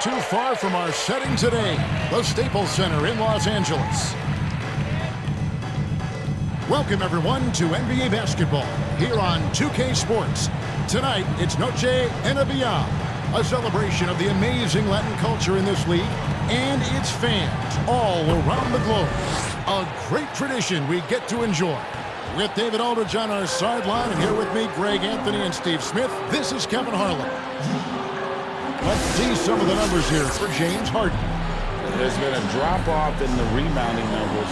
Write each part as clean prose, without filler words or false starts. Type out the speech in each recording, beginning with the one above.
Too far from our setting today, the Staples Center in Los Angeles. Welcome, everyone, to NBA basketball here on 2K Sports. Tonight, it's Noche Enabia, a celebration of the amazing Latin culture in this league and its fans all around the globe. A great tradition we get to enjoy. With David Aldridge on our sideline, and here with me, Greg Anthony and Steve Smith, this is Kevin Harlan. Let's see some of the numbers here for James Harden. There's been a drop-off in the rebounding numbers.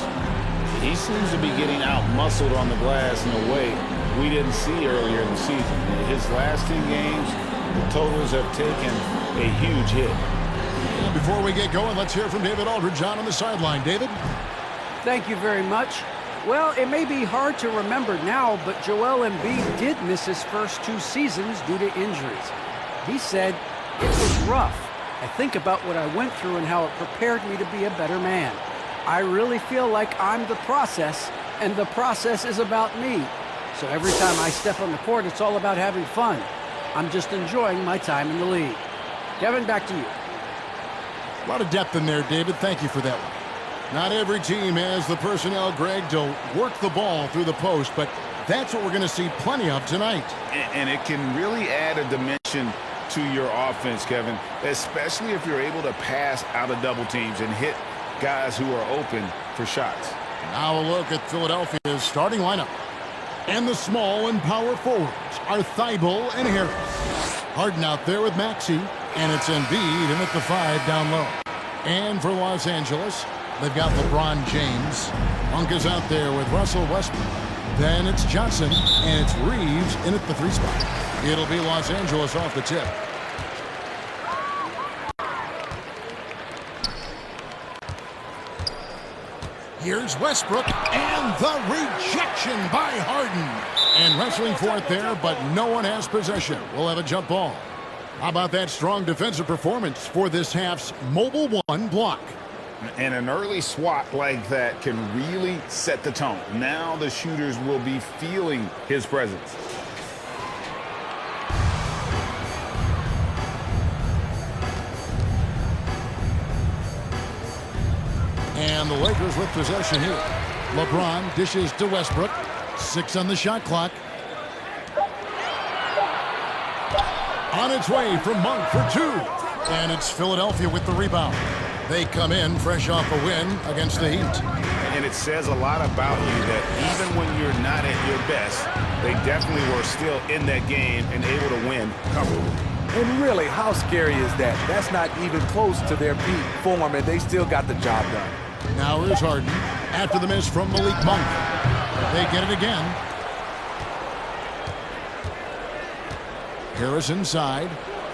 He seems to be getting out-muscled on the glass in a way we didn't see earlier in the season. In his last 10 games, the totals have taken a huge hit. And before we get going, let's hear from David Aldridge on the sideline. David? Thank you very much. Well, it may be hard to remember now, but Joel Embiid did miss his first 2 seasons due to injuries. He said, "It was rough. I think about what I went through and how it prepared me to be a better man. I really feel like I'm the process, and the process is about me. So every time I step on the court, it's all about having fun. I'm just enjoying my time in the league." Kevin, back to you. A lot of depth in there, David. Thank you for that one. Not every team has the personnel, Greg, to work the ball through the post, but that's what we're going to see plenty of tonight. And it can really add a dimension to your offense, Kevin, especially if you're able to pass out of double teams and hit guys who are open for shots. Now a look at Philadelphia's starting lineup. And the small and power forwards are Thibault and Harris. Harden out there with Maxey, and it's Embiid in at the 5 down low. And for Los Angeles, they've got LeBron James. Monk is out there with Russell Westbrook. Then it's Johnson, and it's Reeves in at the 3 spot. It'll be Los Angeles off the tip. Here's Westbrook, and the rejection by Harden. And wrestling for it there, but no one has possession. We'll have a jump ball. How about that strong defensive performance for this half's Mobile 1 block? And an early swat like that can really set the tone. Now the shooters will be feeling his presence. And the Lakers with possession here. LeBron dishes to Westbrook. 6 on the shot clock. On its way from Monk for 2. And it's Philadelphia with the rebound. They come in fresh off a win against the Heat. And it says a lot about you that even when you're not at your best, they definitely were still in that game and able to win comfortably. And really, how scary is that? That's not even close to their peak form, and they still got the job done. Now here's Harden after the miss from Malik Monk. They get it again. Harris inside.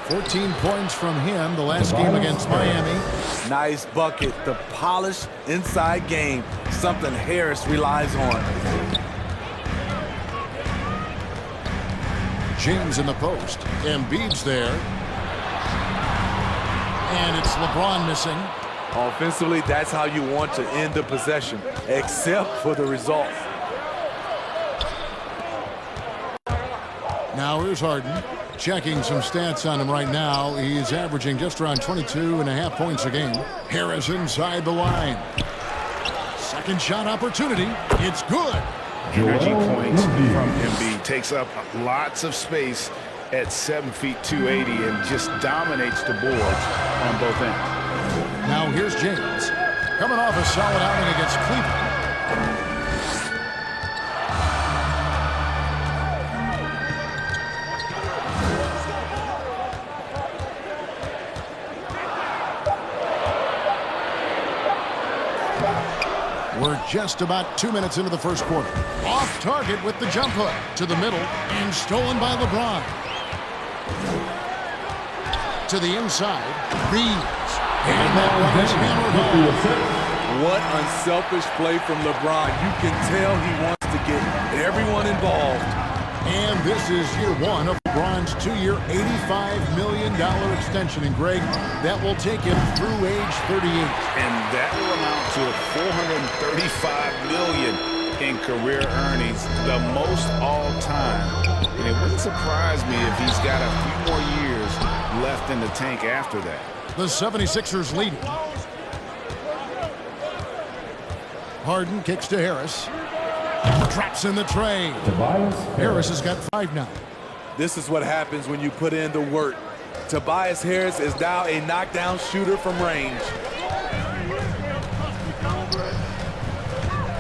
14 points from him the last game against Miami. Nice bucket. The polished inside game. Something Harris relies on. James in the post. Embiid's there. And it's LeBron missing. Offensively, that's how you want to end the possession, except for the result. Now here's Harden. Checking some stats on him right now. He's averaging just around 22.5 points a game. Harris inside the line. Second shot opportunity. It's good. Energy points from Embiid. Takes up lots of space at 7 feet 280 and just dominates the boards on both ends. Now here's James. Coming off a solid outing against Cleveland. We're just about 2 minutes into the first quarter. Off target with the jump hook to the middle and stolen by LeBron. To the inside, Reeves. And that one is hammered home. What unselfish play from LeBron. You can tell he wants to get everyone involved. And this is year 1 of LeBron's 2-year, $85 million extension. And Greg, that will take him through age 38. And that will amount to $435 million in career earnings, the most all time. And it wouldn't surprise me if he's got a few more years left in the tank after that. The 76ers lead. Harden kicks to Harris. Traps in the tray. Harris has got 5 now. This is what happens when you put in the work. Tobias Harris is now a knockdown shooter from range.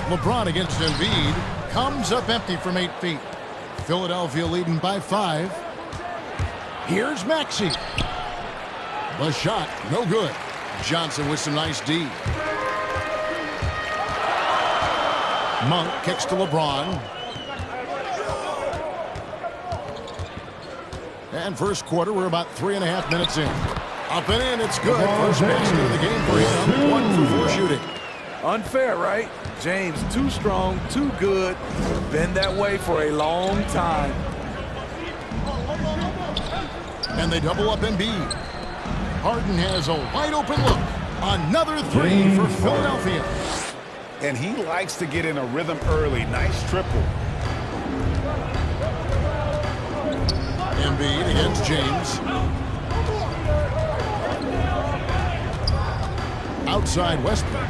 LeBron against Embiid. Comes up empty from 8 feet. Philadelphia leading by 5. Here's Maxey. The shot, no good. Johnson with some nice D. Monk kicks to LeBron. And first quarter, we're about 3.5 minutes in. Up and in, it's good. First basket of the game for him. 1 for 4 shooting. Unfair, right? James too strong, too good. Been that way for a long time. And they double up Embiid. Harden has a wide open look. Another 3 for Philadelphia. And he likes to get in a rhythm early. Nice triple. Embiid against James. Outside Westbrook.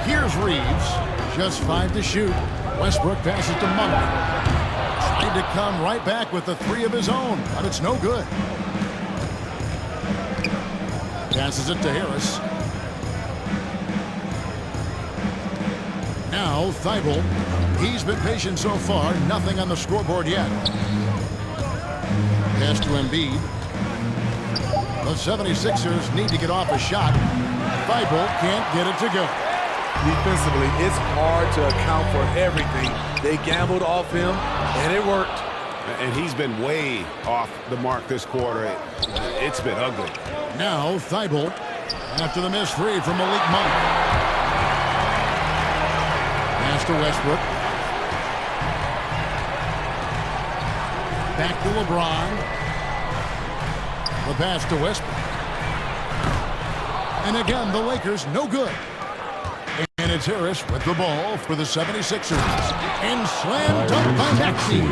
Here's Reeves. Just 5 to shoot. Westbrook passes to Monk. Tried to come right back with the 3 of his own, but it's no good. Passes it to Harris. Now Thibault. He's been patient so far. Nothing on the scoreboard yet. Pass to Embiid. The 76ers need to get off a shot. Thibault can't get it to go. Defensively, it's hard to account for everything. They gambled off him, and it worked. And he's been way off the mark this quarter. It's been ugly. Now Thibault after the missed 3 from Malik Monk. Pass to Westbrook. Back to LeBron. The pass to Westbrook. And again, the Lakers no good. And it's Harris with the ball for the 76ers. And slam dunk by Maxey.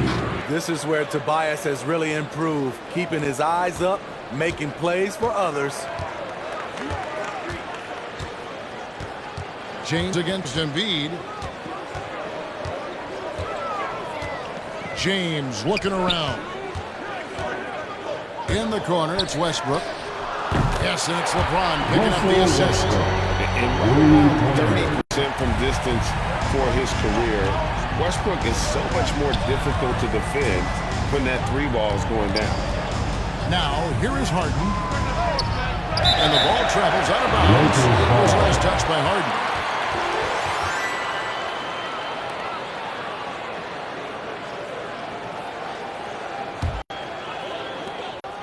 This is where Tobias has really improved, keeping his eyes up, making plays for others. James against Embiid. James looking around. In the corner, it's Westbrook. Yes, and it's LeBron picking up the assist. And 30% from distance for his career. Westbrook is so much more difficult to defend when that 3 ball is going down. Now, here is Harden. And the ball travels out of bounds. It was last touched by Harden.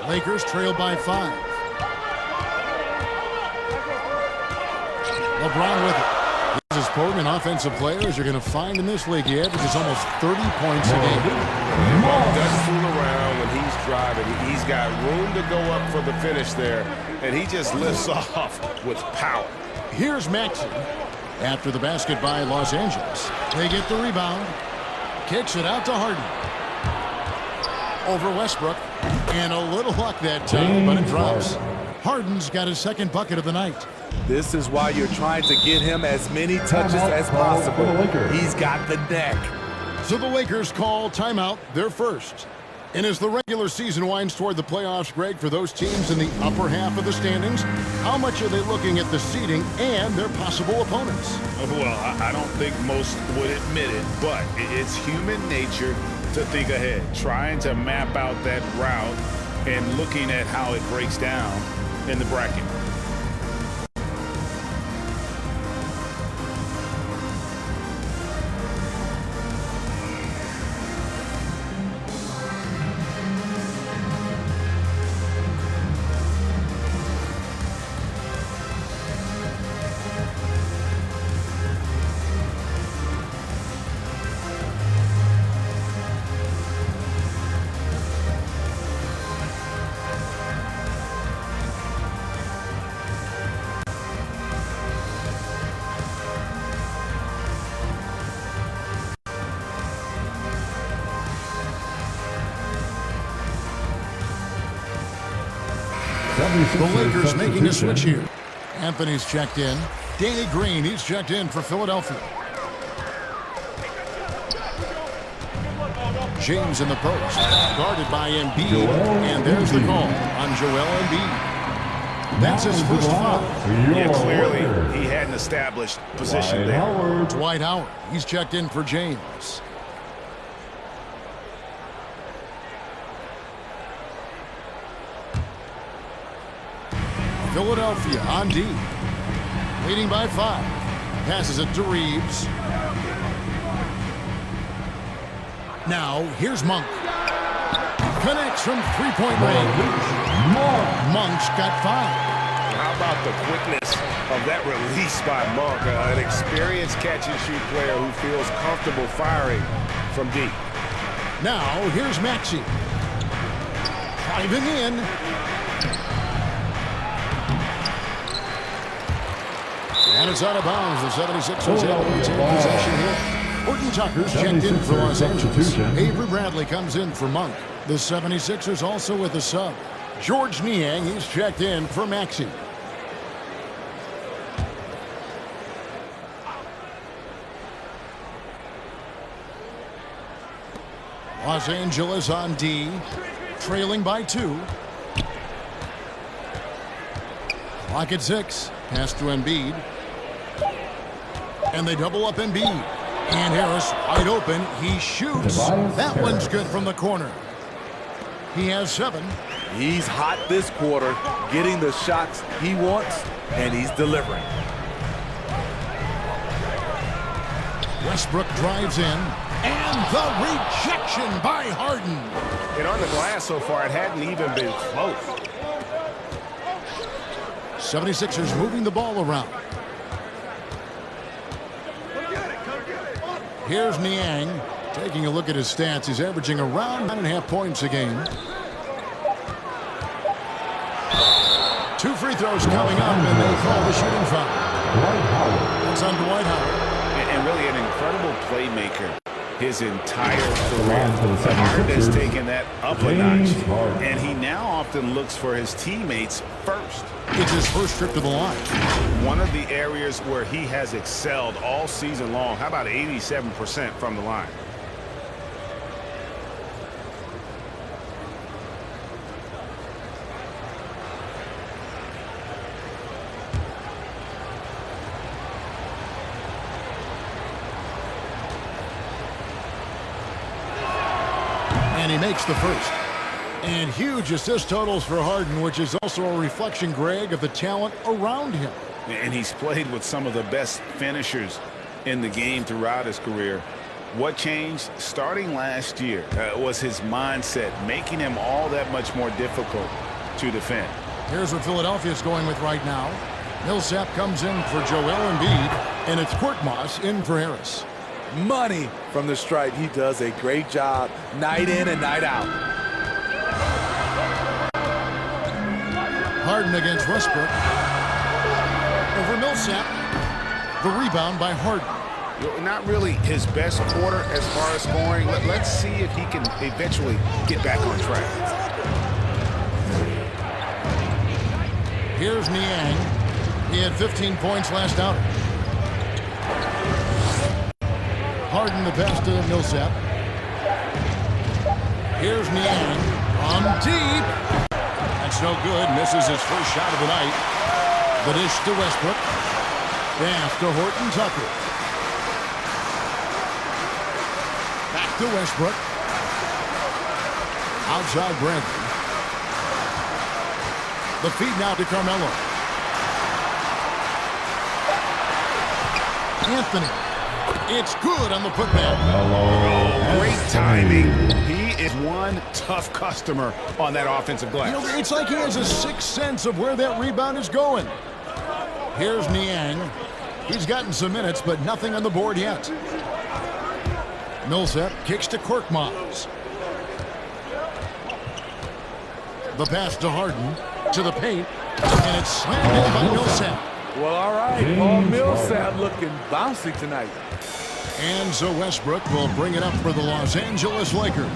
Lakers trail by 5. LeBron with it. This is quoting an offensive player as you're going to find in this league. He averages almost 30 points a game. Doesn't fool around when he's driving. He's got room to go up for the finish there, and he just lifts off with power. Here's Maxey. After the basket by Los Angeles. They get the rebound. Kicks it out to Harden. Over Westbrook. And a little luck that time, but it drops. Harden's got his 2nd bucket of the night. This is why you're trying to get him as many touches as possible. He's got the neck. So the Lakers call timeout, their first. And as the regular season winds toward the playoffs, Greg, for those teams in the upper half of the standings, how much are they looking at the seeding and their possible opponents? Well, I don't think most would admit it, but it's human nature to think ahead, trying to map out that route and looking at how it breaks down in the bracket. The Lakers making a switch here. Anthony's checked in. Danny Green, he's checked in for Philadelphia. James in the post, guarded by Embiid, and there's the call on Joel Embiid. That's his first foul. Yeah, clearly he hadn't established position there. Dwight Howard, he's checked in for James. Philadelphia on D, leading by 5. Passes it to Reeves. Now, here's Monk. Connects from three-point range. Monk's got 5. How about the quickness of that release by Monk? An experienced catch-and-shoot player who feels comfortable firing from deep. Now, here's Maxey. Driving in. And it's out of bounds. The 76ers able to take possession here. Horton Tucker's checked in for Los Angeles. Avery Bradley comes in for Monk. The 76ers also with a sub. George Niang, he's checked in for Maxey. Los Angeles on D, trailing by 2. Clock at 6. Pass to Embiid. And they double up Embiid. And Harris wide open. He shoots. That one's good from the corner. He has 7. He's hot this quarter, getting the shots he wants, and he's delivering. Westbrook drives in. And the rejection by Harden. And on the glass so far, it hadn't even been close. 76ers moving the ball around. Here's Niang. Taking a look at his stats, he's averaging around 9.5 points a game. 2 free throws coming up, and they call the shooting foul. It's on Dwight Howard. And really an incredible playmaker his entire career. Hard has taken that up a notch, and he now often looks for his teammates first. It's his first trip to the line. One of the areas where he has excelled all season long. How about 87% from the line? And he makes the first. And huge assist totals for Harden, which is also a reflection, Greg, of the talent around him. And he's played with some of the best finishers in the game throughout his career. What changed starting last year was his mindset, making him all that much more difficult to defend. Here's what Philadelphia's going with right now. Millsap comes in for Joel Embiid, and it's Korkmaz in for Harris. Money from the stripe. He does a great job night in and night out. Harden against Westbrook. Over Millsap. The rebound by Harden. Not really his best quarter as far as scoring. Let's see if he can eventually get back on track. Here's Niang. He had 15 points last outing. Harden the pass to Millsap. Here's Niang on deep. That's no good. Misses his first shot of the night. The dish to Westbrook. Pass to Horton Tucker. Back to Westbrook. Outside Bradley. The feed now to Carmelo. Anthony. It's good on the putback. Oh, great timing. He is one tough customer on that offensive glass. You know, it's like he has a sixth sense of where that rebound is going. Here's Niang. He's gotten some minutes, but nothing on the board yet. Millsap kicks to Korkmaz. The pass to Harden. To the paint. And it's slammed in by Millsap. Well, all right. Paul Millsap looking bouncy tonight. And so Westbrook will bring it up for the Los Angeles Lakers.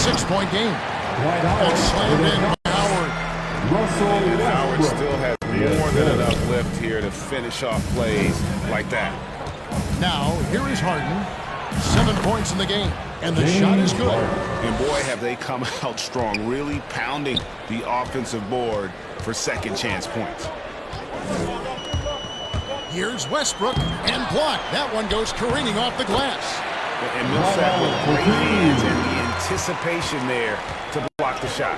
6-point game. It's slammed in by Howard. lift here to finish off plays like that. Now, here is Harden. 7 points in the game, and the shot is good. And boy, have they come out strong, really pounding the offensive board for second chance points. Here's Westbrook, and blocked. That one goes careening off the glass. And Millsap with great hands and the anticipation there to block the shot.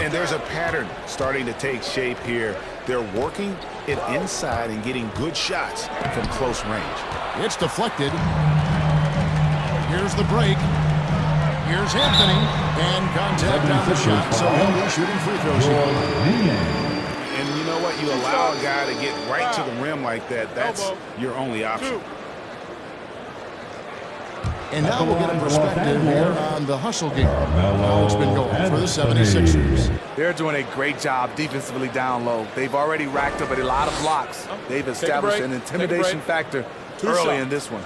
And there's a pattern starting to take shape here. They're working it inside and getting good shots from close range. It's deflected. Here's the break. Here's Anthony. And contact on the shot, so he'll be shooting free throws here. And you know what? You allow a guy to get right to the rim like that. That's your only option. And now we'll get a perspective here on the hustle game. How it's been going for the 76ers. They're doing a great job defensively down low. They've already racked up a lot of blocks. They've established an intimidation factor early in this one.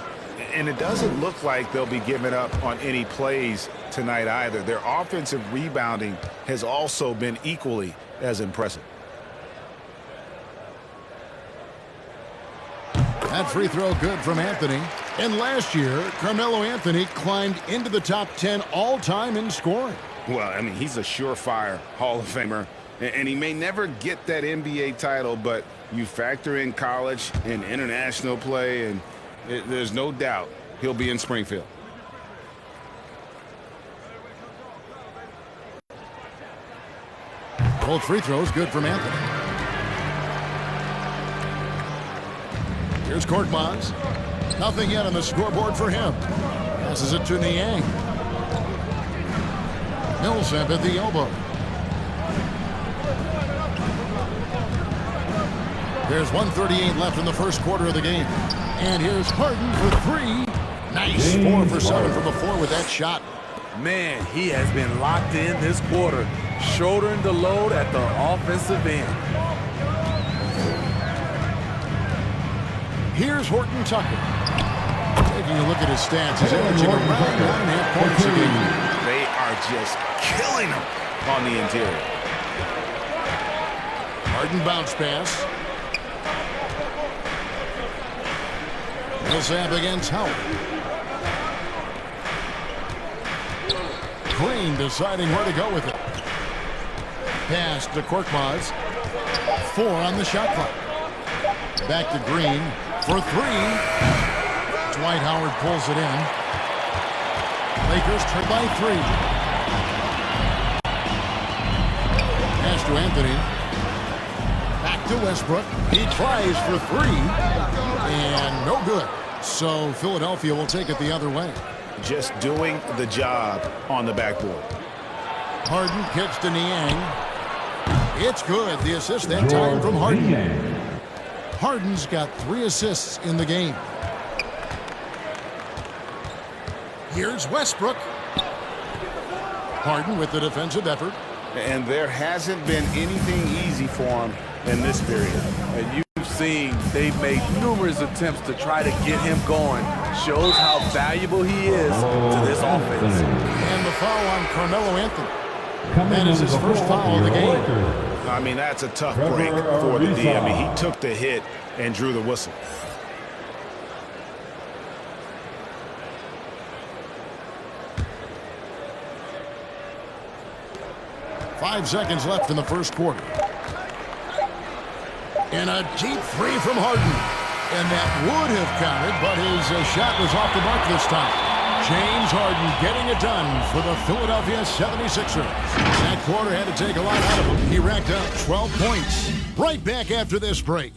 And it doesn't look like they'll be giving up on any plays tonight either. Their offensive rebounding has also been equally as impressive. That free throw good from Anthony. And last year, Carmelo Anthony climbed into the top 10 all-time in scoring. Well, I mean, he's a surefire Hall of Famer. And he may never get that NBA title, but you factor in college and international play, and there's no doubt he'll be in Springfield. Both free throws good from Anthony. Here's Korkmaz. Nothing yet on the scoreboard for him. Passes it to Niang. Millsap at the elbow. There's 1:38 left in the first quarter of the game. And here's Harden for three. Nice. 4 for 7 from the floor with that shot. Man, he has been locked in this quarter, shouldering the load at the offensive end. Here's Horton Tucker. Taking a look at his stats, he's averaging around 9.5 points a game. They are just killing him on the interior. Harden bounce pass. Millsap against Howard. Green deciding where to go with it. Pass to Korkmaz. 4 on the shot clock. Back to Green for 3. Dwight Howard pulls it in. Lakers trail by 3. Pass to Anthony. Back to Westbrook. He tries for 3. And no good. So Philadelphia will take it the other way. Just doing the job on the backboard. Harden kicks to Niang. It's good. The assist that time from Harden. Harden's got 3 assists in the game. Here's Westbrook. Harden with the defensive effort. And there hasn't been anything easy for him in this period. And you've seen they've made numerous attempts to try to get him going. Shows how valuable he is to this offense. And the foul on Carmelo Anthony. That is his first foul of the game. I mean, that's a tough break for the D. I mean, he took the hit and drew the whistle. Five seconds left in the first quarter. And a deep 3 from Harden. And that would have counted, but his shot was off the mark this time. James Harden getting it done for the Philadelphia 76ers. That quarter had to take a lot out of him. He racked up 12 points. Right back after this break.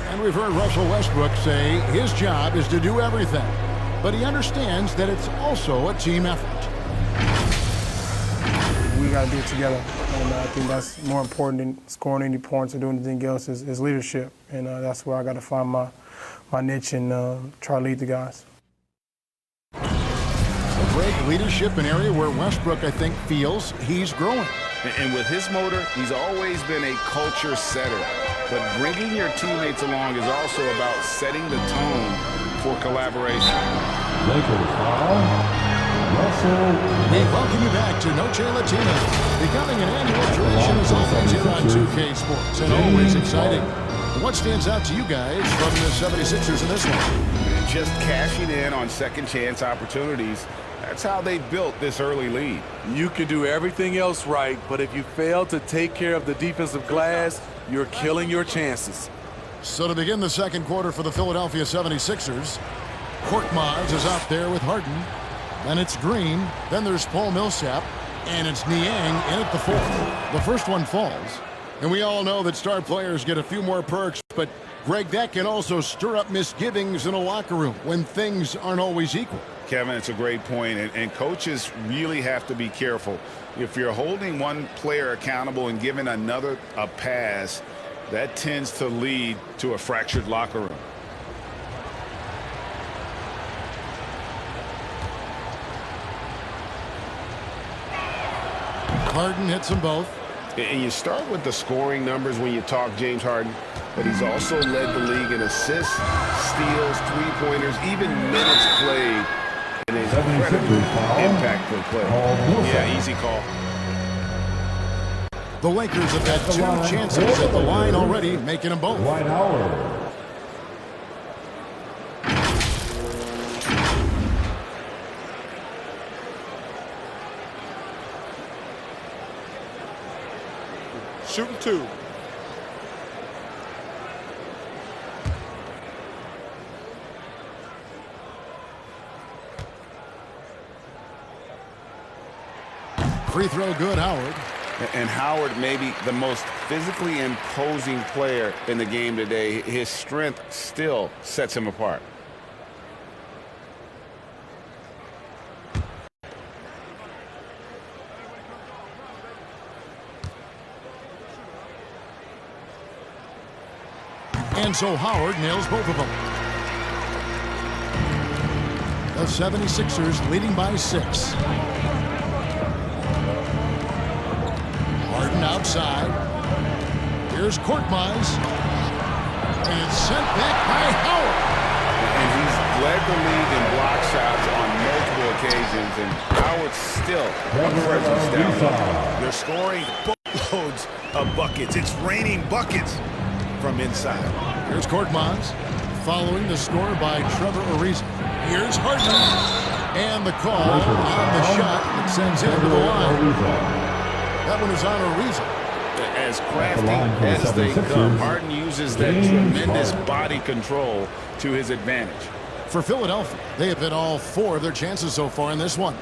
And we've heard Russell Westbrook say his job is to do everything. But he understands that it's also a team effort. We got to do it together. And I think that's more important than scoring any points or doing anything else is leadership. And that's where I got to find my niche and try to lead the guys. A great leadership, an area where Westbrook, I think, feels he's growing. And with his motor, he's always been a culture setter. but bringing your teammates along is also about setting the tone for collaboration. Lakers foul. We welcome you back to Noche Latino, becoming an annual tradition as always here on 2K Sports, and always exciting. What stands out to you guys from the 76ers in this one? Just cashing in on second chance opportunities. That's how they built this early lead. You can do everything else right, but if you fail to take care of the defensive glass, you're killing your chances. So to begin the second quarter for the Philadelphia 76ers, Korkmaz is out there with Harden. Then it's Green. Then there's Paul Millsap. And it's Niang in at the fourth. The first one falls. And we all know that star players get a few more perks, but Greg, that can also stir up misgivings in a locker room when things aren't always equal. Kevin, it's a great point, and coaches really have to be careful. If you're holding one player accountable and giving another a pass, that tends to lead to a fractured locker room. Harden hits them both. And you start with the scoring numbers when you talk James Harden, but he's also led the league in assists, steals, three-pointers, even minutes played. And an incredibly impactful play. Yeah, easy call. The Lakers have had two chances at the line already, making them both. Dwight Howard. Shooting two. Free throw good, Howard. And Howard may be the most physically imposing player in the game today. His strength still sets him apart. And so Howard nails both of them. The 76ers leading by 6. Harden outside. Here's Korkmaz. And sent back by Howard. And he's led the league in block shots on multiple occasions, and Howard's still a presence down low. They're scoring boatloads of buckets. It's raining buckets from inside. Here's Korkmaz, following the score by Trevor Ariza. Here's Harden, and the call on the shot that sends him to the line. That one is on Ariza. As crafty as they come, Harden uses that tremendous body control to his advantage. For Philadelphia, they have hit all 4 of their chances so far in this one.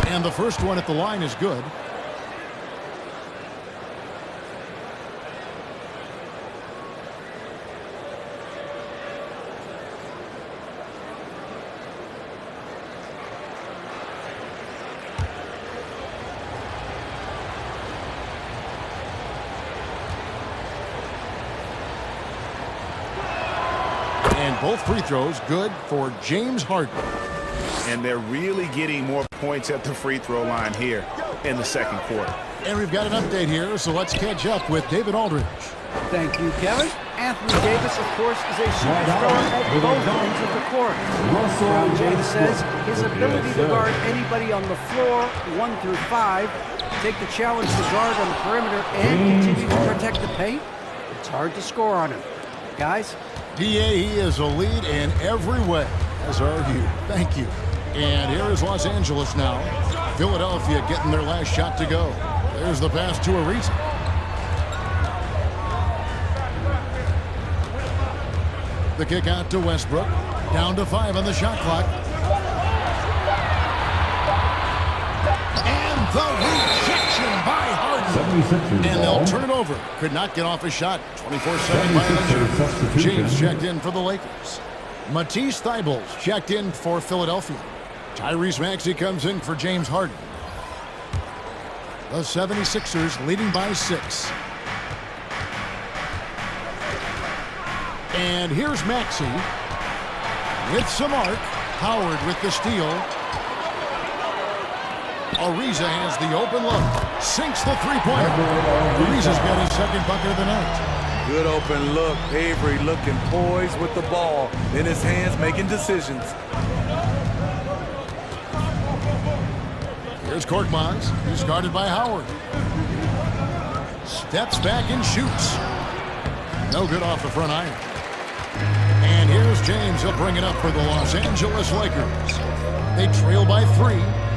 And the first one at the line is good. And both free throws good for James Harden. And they're really getting more points at the free throw line here in the second quarter. And we've got an update here, so let's catch up with David Aldridge. Thank you, Kevin. Anthony Davis, of course, is a superstar at both ends of the court. Brown James says his ability to guard anybody on the floor, 1 through 5, take the challenge to guard on the perimeter, and continue to protect the paint, it's hard to score on him. Guys? DA, he is a lead in every way, as are you. Thank you. And here is Los Angeles now. Philadelphia getting their last shot to go. There's the pass to Ariza. The kick out to Westbrook. Down to 5 on the shot clock. And the rejection by Harden. And they'll turn it over. Could not get off a shot. 24-7 violation. James checked in for the Lakers. Matisse Thybulles checked in for Philadelphia. Tyrese Maxey comes in for James Harden. The 76ers leading by 6. And here's Maxey with some arc. Howard with the steal. Ariza has the open look. Sinks the three-pointer. Ariza's got his second bucket of the night. Good open look. Avery looking poised with the ball in his hands, making decisions. Here's Korkmaz. He's guarded by Howard. Steps back and shoots. No good off the front iron. And here's James. He'll bring it up for the Los Angeles Lakers. They trail by 3.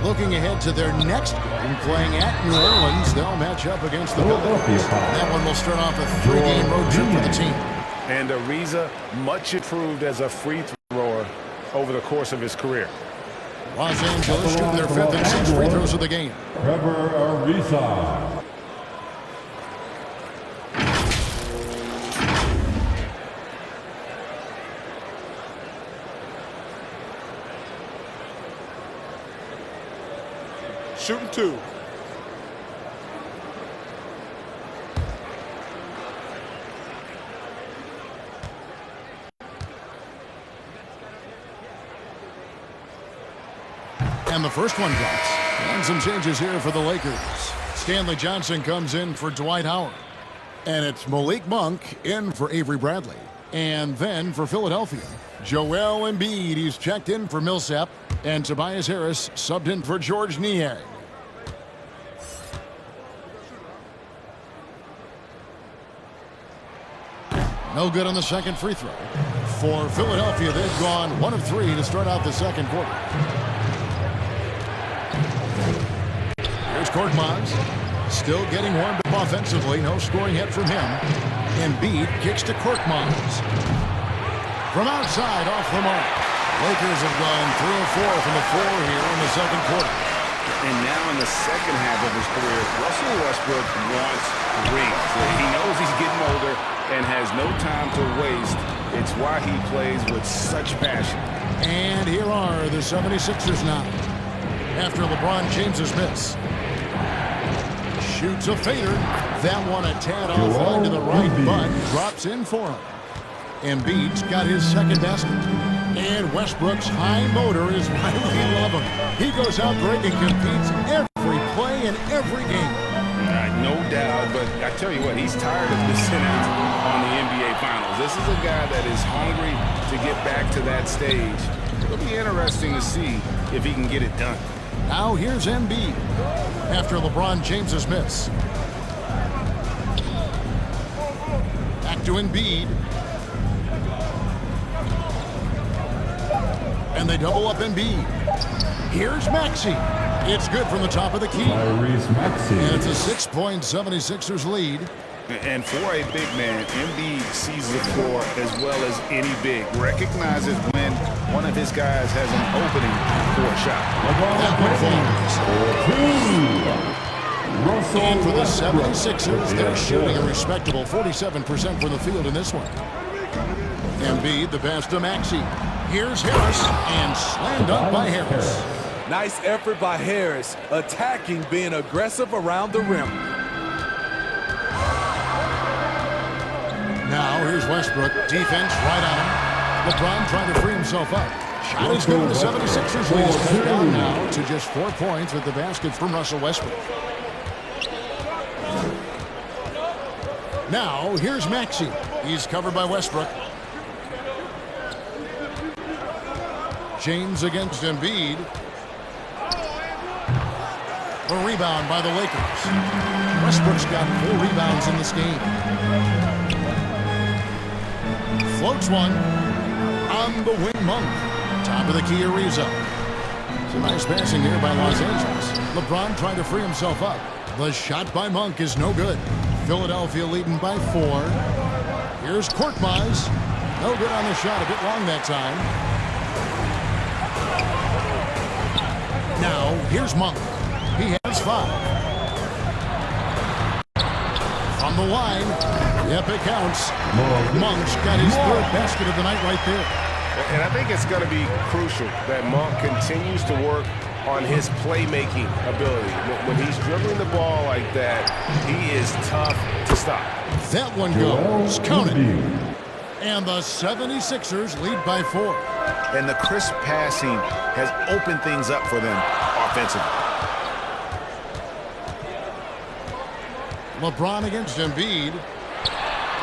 Looking ahead to their next game, playing at New Orleans. They'll match up against the Pelicans. That one will start off a 3-game road trip for the team. And Ariza, much improved as a free thrower over the course of his career. Los Angeles shooting their 5th and 6th free throws of the game. Trevor Ariza. Shooting 2. And the first one drops. And some changes here for the Lakers. Stanley Johnson comes in for Dwight Howard. And it's Malik Monk in for Avery Bradley. And then for Philadelphia, Joel Embiid. He's checked in for Millsap. And Tobias Harris subbed in for George Niang. No good on the second free throw. For Philadelphia, they've gone 1 of 3 to start out the second quarter. Here's Korkmaz. Still getting warmed up offensively. No scoring yet from him. Embiid kicks to Korkmaz. From outside, off the mark. Lakers have gone 3 of 4 from the floor here in the second quarter. And now in the second half of his career, Russell Westbrook wants rings. He knows he's getting older and has no time to waste. It's why he plays with such passion. And here are the 76ers now. After LeBron James's miss. Shoots a fader. That one a tad offline to the right, but drops in for him. Embiid's got his second basket. And Westbrook's high motor is why we love him. He goes out great and competes every play in every game. No doubt, but I tell you what, he's tired of missing out on the NBA Finals. This is a guy that is hungry to get back to that stage. It'll be interesting to see if he can get it done. Now here's Embiid after LeBron James's miss. Back to Embiid. And they double up Embiid. Here's Maxey. It's good from the top of the key. And it's a 6-point 76ers lead. And for a big man, Embiid sees the floor as well as any big. Recognizes when one of his guys has an opening for a shot. And for the 76ers, they're shooting a respectable 47% from the field in this one. Embiid, the pass to Maxey. Here's Harris, and slammed up by Harris. Nice effort by Harris, attacking, being aggressive around the rim. Now here's Westbrook, defense right on him. LeBron trying to free himself up. Shot is good. The 76ers lead is cut down now to just 4 points with the basket from Russell Westbrook. Now here's Maxey. He's covered by Westbrook. James against Embiid. A rebound by the Lakers. Westbrook's got 4 rebounds in this game. Floats one on the wing. Monk. Top of the key, Ariza. Some nice passing here by Los Angeles. LeBron trying to free himself up. The shot by Monk is no good. Philadelphia leading by 4. Here's Korkmaz. No good on the shot. A bit long that time. Now, here's Monk. He has 5. From the line. Yep, it counts. Monk's got his 3rd basket of the night right there. And I think it's going to be crucial that Monk continues to work on his playmaking ability. When he's dribbling the ball like that, he is tough to stop. That one goes. Count it. And the 76ers lead by 4. And the crisp passing has opened things up for them offensively. LeBron against Embiid.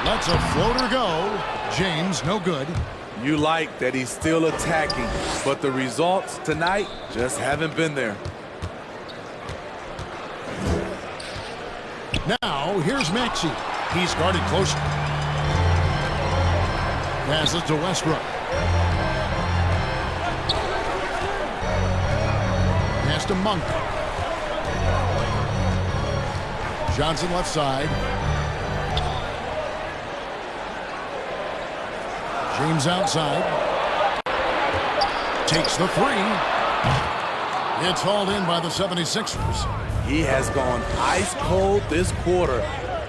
Lets a floater go. James, no good. You like that he's still attacking, but the results tonight just haven't been there. Now, here's Maxey. He's guarded closely. Passes to Westbrook. Pass to Monk. Johnson left side. James outside. Takes the 3. It's hauled in by the 76ers. He has gone ice cold this quarter,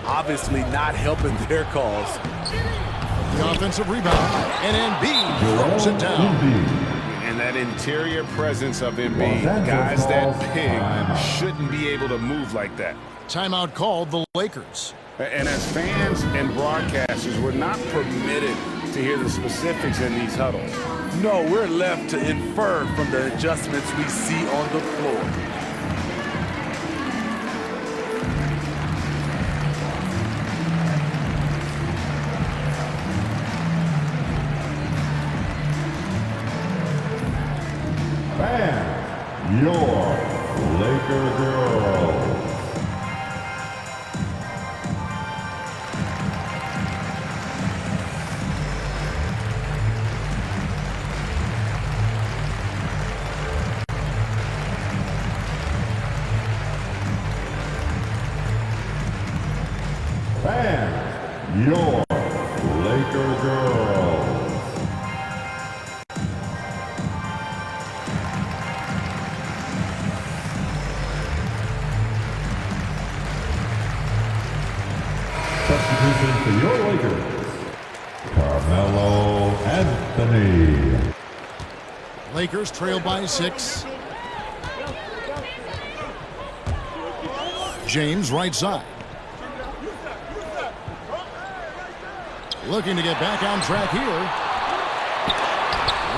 obviously not helping their cause. The offensive rebound, and Embiid throws it down. And that interior presence of Embiid, guys that big shouldn't be able to move like that. Timeout called the Lakers. And as fans and broadcasters, we're not permitted to hear the specifics in these huddles. No, we're left to infer from the adjustments we see on the floor. Fans, your Laker girls. Fans, your Laker girls. Substitution for your Lakers, Carmelo Anthony. Lakers trail by 6. James right side. Looking to get back on track here.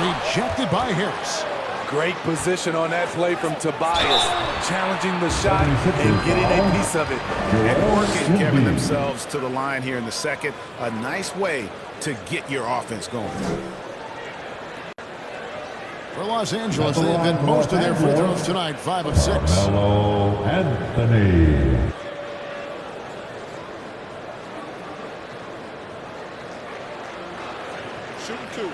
Rejected by Harris. Great position on that play from Tobias, challenging the shot and getting a piece of it. And working, Kevin, themselves to the line here in the second. A nice way to get your offense going. For Los Angeles, they've hit most of their free throws tonight, 5 of 6. Carmelo Anthony. Shooting 2.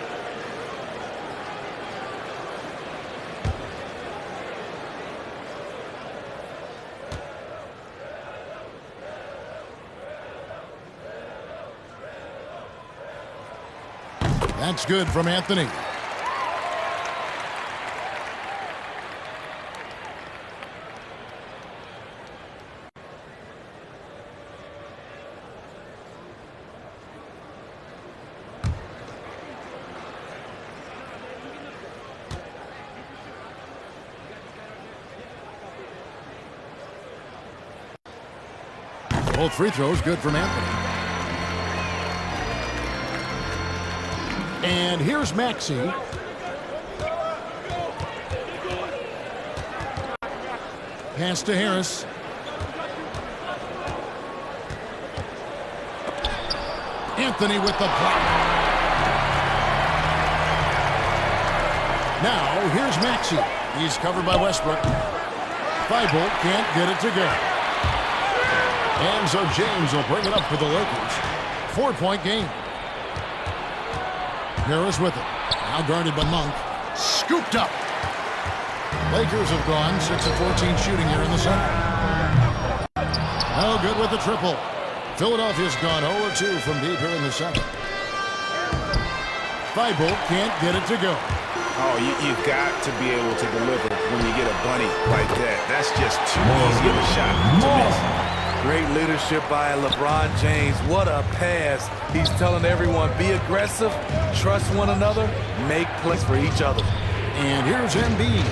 That's good from Anthony. Both free throws good from Anthony. And here's Maxey. Pass to Harris. Anthony with the block. Now here's Maxey. He's covered by Westbrook. Thibault can't get it to go. And so James will bring it up for the Lakers. 4-point game. Harris with it. Now guarded by Monk. Scooped up. Lakers have gone 6 of 14 shooting here in the center. No good with the triple. Philadelphia's gone 0 of 2 from deep here in the center. Thibault can't get it to go. Oh, you've got to be able to deliver when you get a bunny like that. That's just too easy of a shot to miss. Great leadership by LeBron James. What a pass. He's telling everyone, be aggressive, trust one another, make plays for each other. And here's Embiid.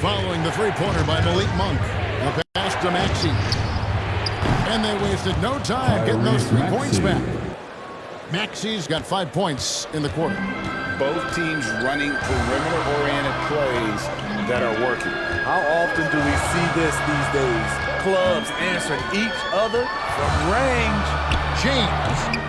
following the three-pointer by Malik Monk. The pass to Maxey. And they wasted no time getting those 3 points back. Maxey's got 5 points in the quarter. Both teams running perimeter-oriented plays that are working. How often do we see this these days? Clubs answering each other from range. James.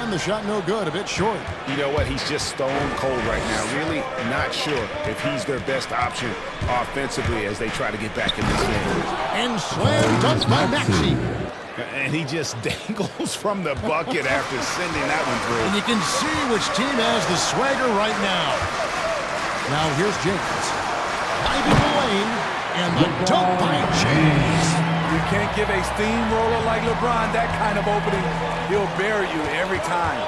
And the shot no good, a bit short. You know what? He's just stone cold right now. Really not sure if he's their best option offensively as they try to get back in this game. And slam dunk by Maxey. And he just dangles from the bucket after sending that one through. And you can see which team has the swagger right now. Now here's James. Driving the lane, and the dunk by James. You can't give a steamroller like LeBron that kind of opening. He'll bury you every time.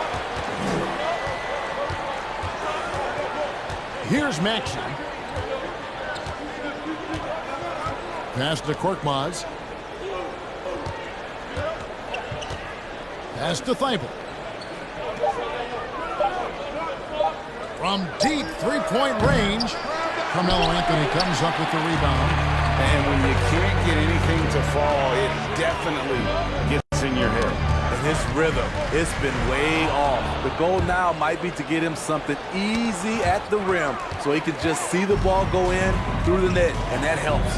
Here's Maxey. Pass to Korkmaz. Pass to Thibault. From deep three-point range, Carmelo Anthony comes up with the rebound. And when you can't get anything to fall, it definitely gets in your head. And his rhythm, it's been way off. The goal now might be to get him something easy at the rim so he can just see the ball go in through the net, and that helps.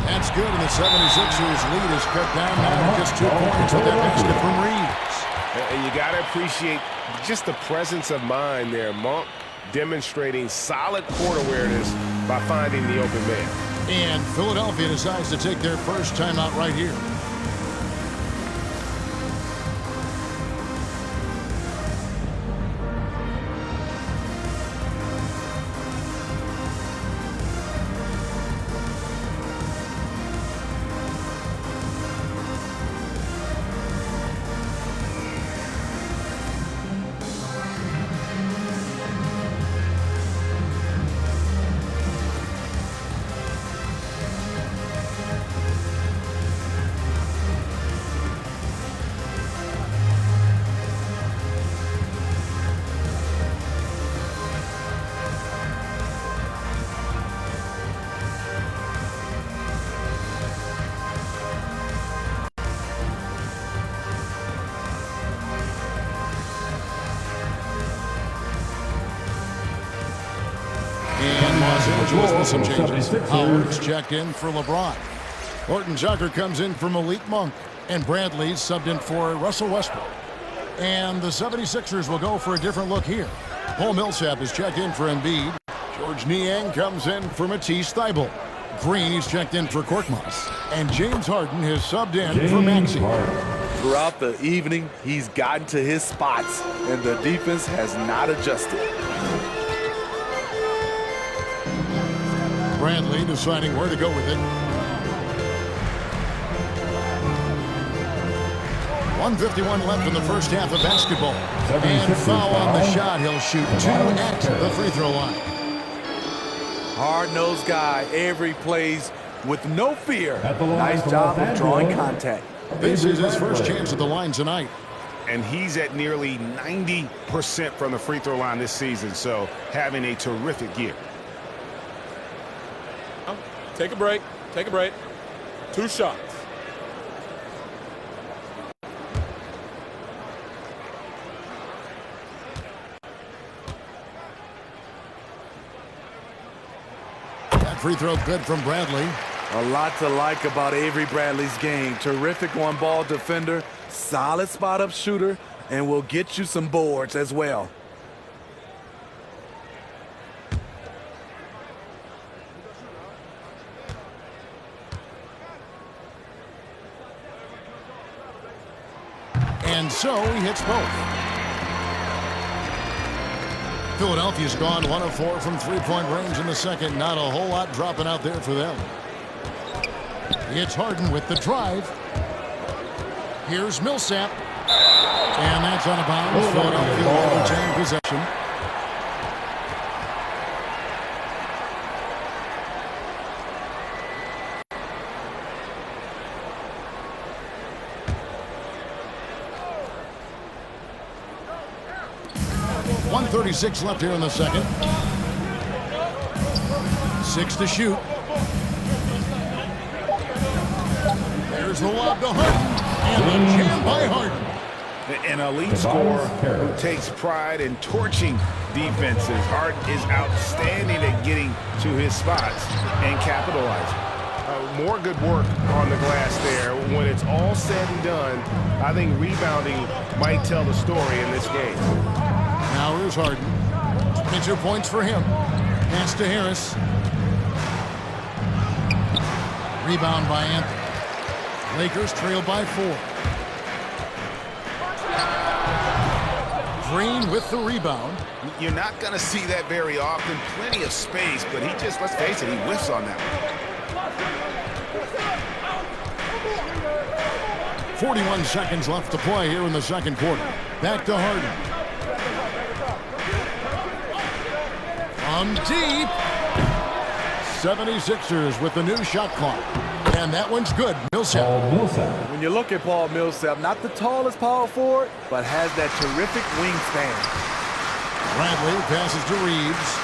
That's good, and the 76ers lead is cut down now to just 2 points with that basket from Reeves. And you got to appreciate just the presence of mind there. Monk demonstrating solid court awareness by finding the open man. And Philadelphia decides to take their first timeout right here. With some changes. Howard's checked in for LeBron. Horton Tucker comes in for Malik Monk. And Bradley's subbed in for Russell Westbrook. And the 76ers will go for a different look here. Paul Millsap is checked in for Embiid. George Niang comes in for Matisse Thybulle. Green is checked in for Korkmaz. And James Harden has subbed in for Maxey. Throughout the evening, he's gotten to his spots, and the defense has not adjusted. Bradley deciding where to go with it. 1:51 left in the first half of basketball. And foul on the shot. He'll shoot 2 at the free throw line. Hard-nosed guy. Every plays with no fear. Nice job of drawing contact. This is his first chance at the line tonight. And he's at nearly 90% from the free throw line this season, so having a terrific year. Take a break. Take a break. 2 shots. That free throw good from Bradley. A lot to like about Avery Bradley's game. Terrific on-ball defender, solid spot-up shooter, and will get you some boards as well. And so he hits both. Philadelphia's gone 1 of 4 from three-point range in the second. Not a whole lot dropping out there for them. It's Harden with the drive. Here's Millsap. And that's on a bounds. Philadelphia will retain possession. .136 left here in the second. 6 to shoot. There's the lob to Harden. And the jam by Harden. An elite scorer who takes pride in torching defenses. Harden is outstanding at getting to his spots and capitalizing. More good work on the glass there. When it's all said and done, I think rebounding might tell the story in this game. Now here's Harden. 22 points for him. Pass to Harris. Rebound by Anthony. Lakers trail by 4. Green with the rebound. You're not going to see that very often. Plenty of space, but he just, let's face it, he whiffs on that one. 41 seconds left to play here in the second quarter. Back to Harden. From deep. 76ers with the new shot clock. And that one's good. Millsap. When you look at Paul Millsap, not the tallest power forward, but has that terrific wingspan. Bradley passes to Reeves.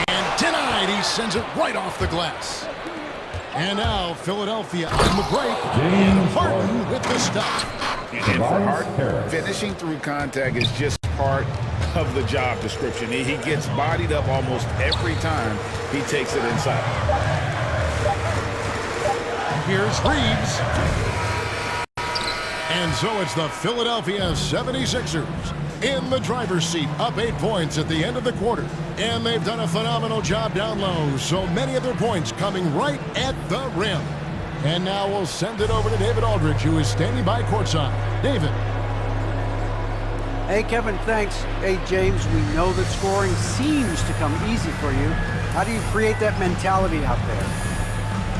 And denied. He sends it right off the glass. And now Philadelphia on the break. And Harden with the stop. And for Harden, finishing through contact is just part of the job description. He gets bodied up almost every time he takes it inside. Here's Reeves. And so it's the Philadelphia 76ers in the driver's seat, up 8 points at the end of the quarter. And they've done a phenomenal job down low, so many of their points coming right at the rim. And now we'll send it over to David Aldridge, who is standing by courtside. David. Hey, Kevin, thanks. Hey, James, we know that scoring seems to come easy for you. How do you create that mentality out there?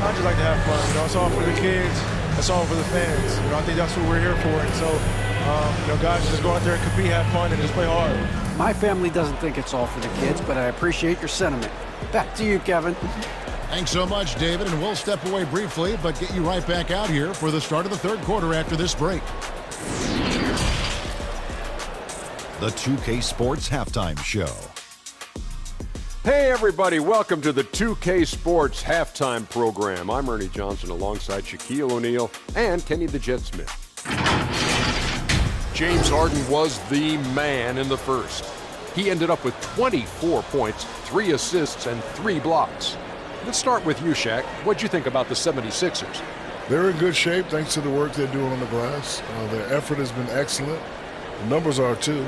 I just like to have fun. You know, it's all for the kids. It's all for the fans. You know, I think that's what we're here for. And so, you know, guys just go out there and compete, have fun, and just play hard. My family doesn't think it's all for the kids, but I appreciate your sentiment. Back to you, Kevin. Thanks so much, David, and we'll step away briefly, but get you right back out here for the start of the third quarter after this break. The 2K Sports Halftime Show. Hey everybody, welcome to the 2K Sports Halftime Program. I'm Ernie Johnson alongside Shaquille O'Neal and Kenny the Jet Smith. James Harden was the man in the first. He ended up with 24 points, 3 assists, and 3 blocks. Let's start with you, Shaq. What'd you think about the 76ers? They're in good shape thanks to the work they're doing on the glass. Their effort has been excellent. The numbers are too.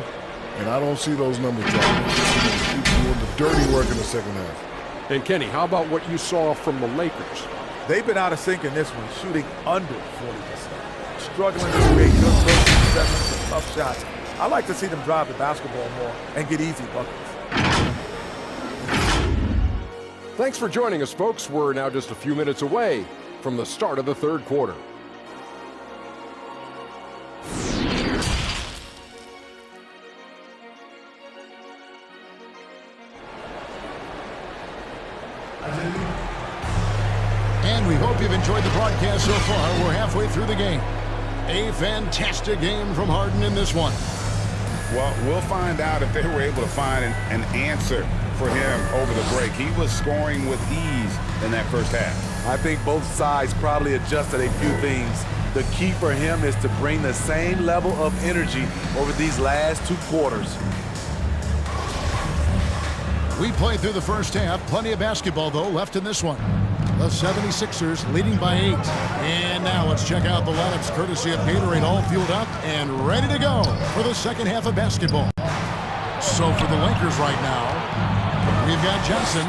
And I don't see those numbers dropping. Keep doing the dirty work in the second half. And Kenny, how about what you saw from the Lakers? They've been out of sync in this one, shooting under 40%. Struggling to create good looks, and tough shots. I like to see them drive the basketball more and get easy buckets. Thanks for joining us, folks. We're now just a few minutes away from the start of the third quarter. And we hope you've enjoyed the broadcast so far. We're halfway through the game. A fantastic game from Harden in this one. Well, we'll find out if they were able to find an answer for him over the break. He was scoring with ease in that first half. I think both sides probably adjusted a few things. The key for him is to bring the same level of energy over these last 2 quarters. We played through the first half. Plenty of basketball, though, left in this one. The 76ers leading by 8. And now let's check out the lineups courtesy of Gatorade, all fueled up and ready to go for the second half of basketball. So for the Lakers right now, we've got Johnson,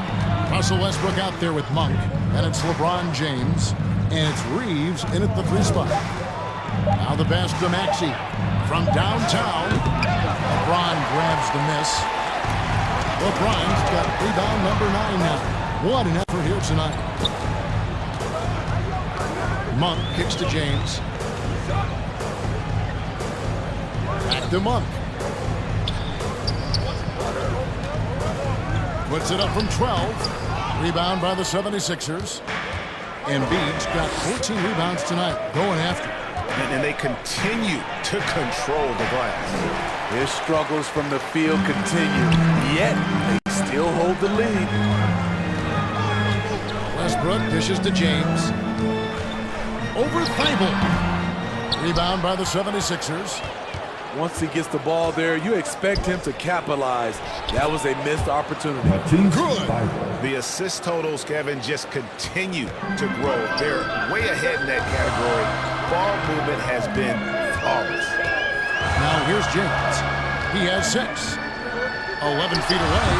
Russell Westbrook out there with Monk, and it's LeBron James, and it's Reeves in at the 3 spot. Now the pass to Maxey from downtown. LeBron grabs the miss. LeBron's got rebound number 9 now. What an effort here tonight. Monk kicks to James. Back to Monk. Puts it up from 12. Rebound by the 76ers. Embiid's got 14 rebounds tonight. Going after. And they continue to control the glass. His struggles from the field continue, yet they still hold the lead. Westbrook dishes to James. Over Thibault. Rebound by the 76ers. Once he gets the ball there, you expect him to capitalize. That was a missed opportunity. Good. The assist totals, Kevin, just continue to grow. They're way ahead in that category. Ball movement has been flawless. Now here's James. He has 6. 11 feet away,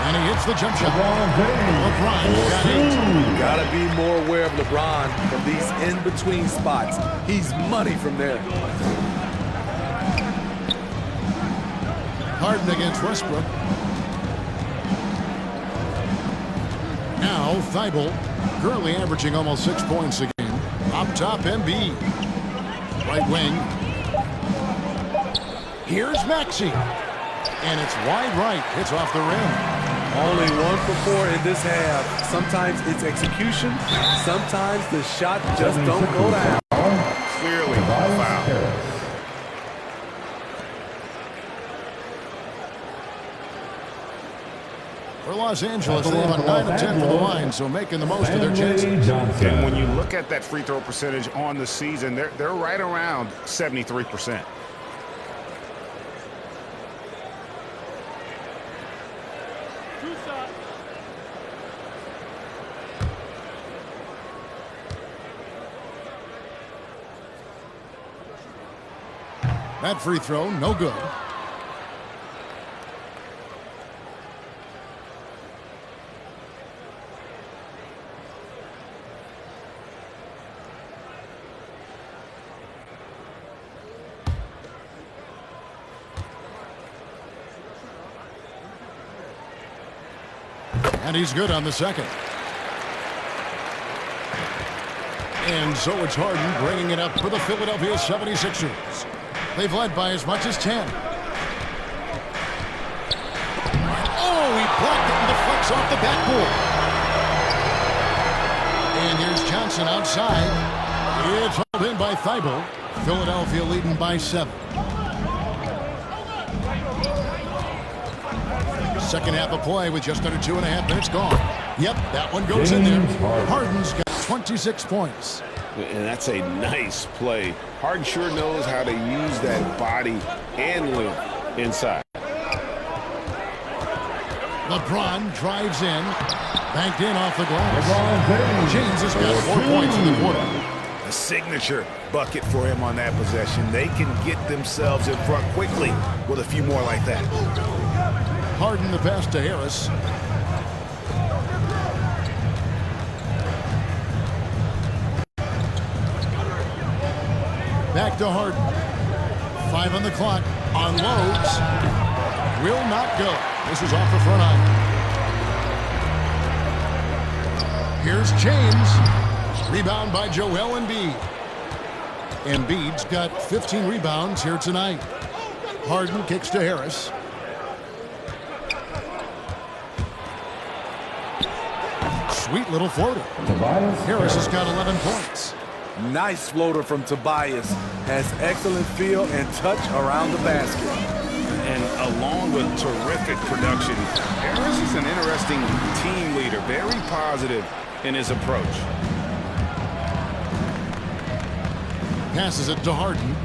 and he hits the jump shot. LeBron got 8. Gotta be more aware of LeBron from these in-between spots. He's money from there. Harden against Westbrook. Now Thibault. Currently averaging almost 6 points a game. Up top, Embiid. Right wing. Here's Maxey. And it's wide right. It's off the rim. Only 1 for 4 in this half. Sometimes it's execution. Sometimes the shot just don't go down. Clearly a foul. For Los Angeles, they have a 9 of 10 for the line, so making the most of their chances. And when you look at that free throw percentage on the season, they're right around 73%. That free throw, no good. And he's good on the second. And so it's Harden bringing it up for the Philadelphia 76ers. They've led by as much as 10. Oh, he blocked it and deflects off the backboard. And here's Johnson outside. It's hauled in by Thibault. Philadelphia leading by 7. Second half of play with just under 2.5 minutes gone. Yep, that one goes in there. Harden's got 26 points. And that's a nice play. Harden sure knows how to use that body and length inside. LeBron drives in. Banked in off the glass. James has got 4 points in the quarter. A signature bucket for him on that possession. They can get themselves in front quickly with a few more like that. Harden the pass to Harris. Back to Harden. 5 on the clock. Unloads. Will not go. This is off the front eye. Here's James. Rebound by Joel Embiid. Embiid's got 15 rebounds here tonight. Harden kicks to Harris. Sweet little floater. Harris has got 11 points. Nice floater from Tobias. Has excellent feel and touch around the basket. And along with terrific production, Harris is an interesting team leader. Very positive in his approach. Passes it to Harden.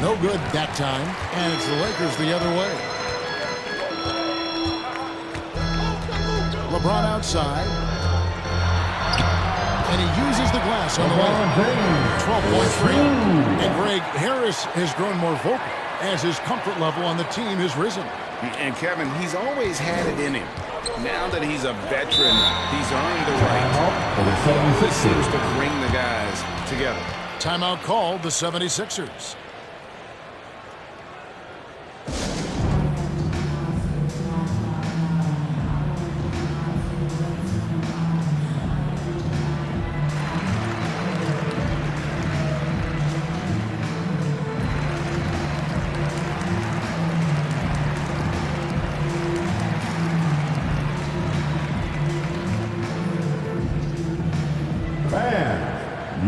No good that time. And it's the Lakers the other way. LeBron outside. And he uses the glass on the way. 12-point free. And Greg, Harris has grown more vocal as his comfort level on the team has risen. And Kevin, he's always had it in him. Now that he's a veteran, he's earned the right. This seems to bring the guys together. Timeout called the 76ers.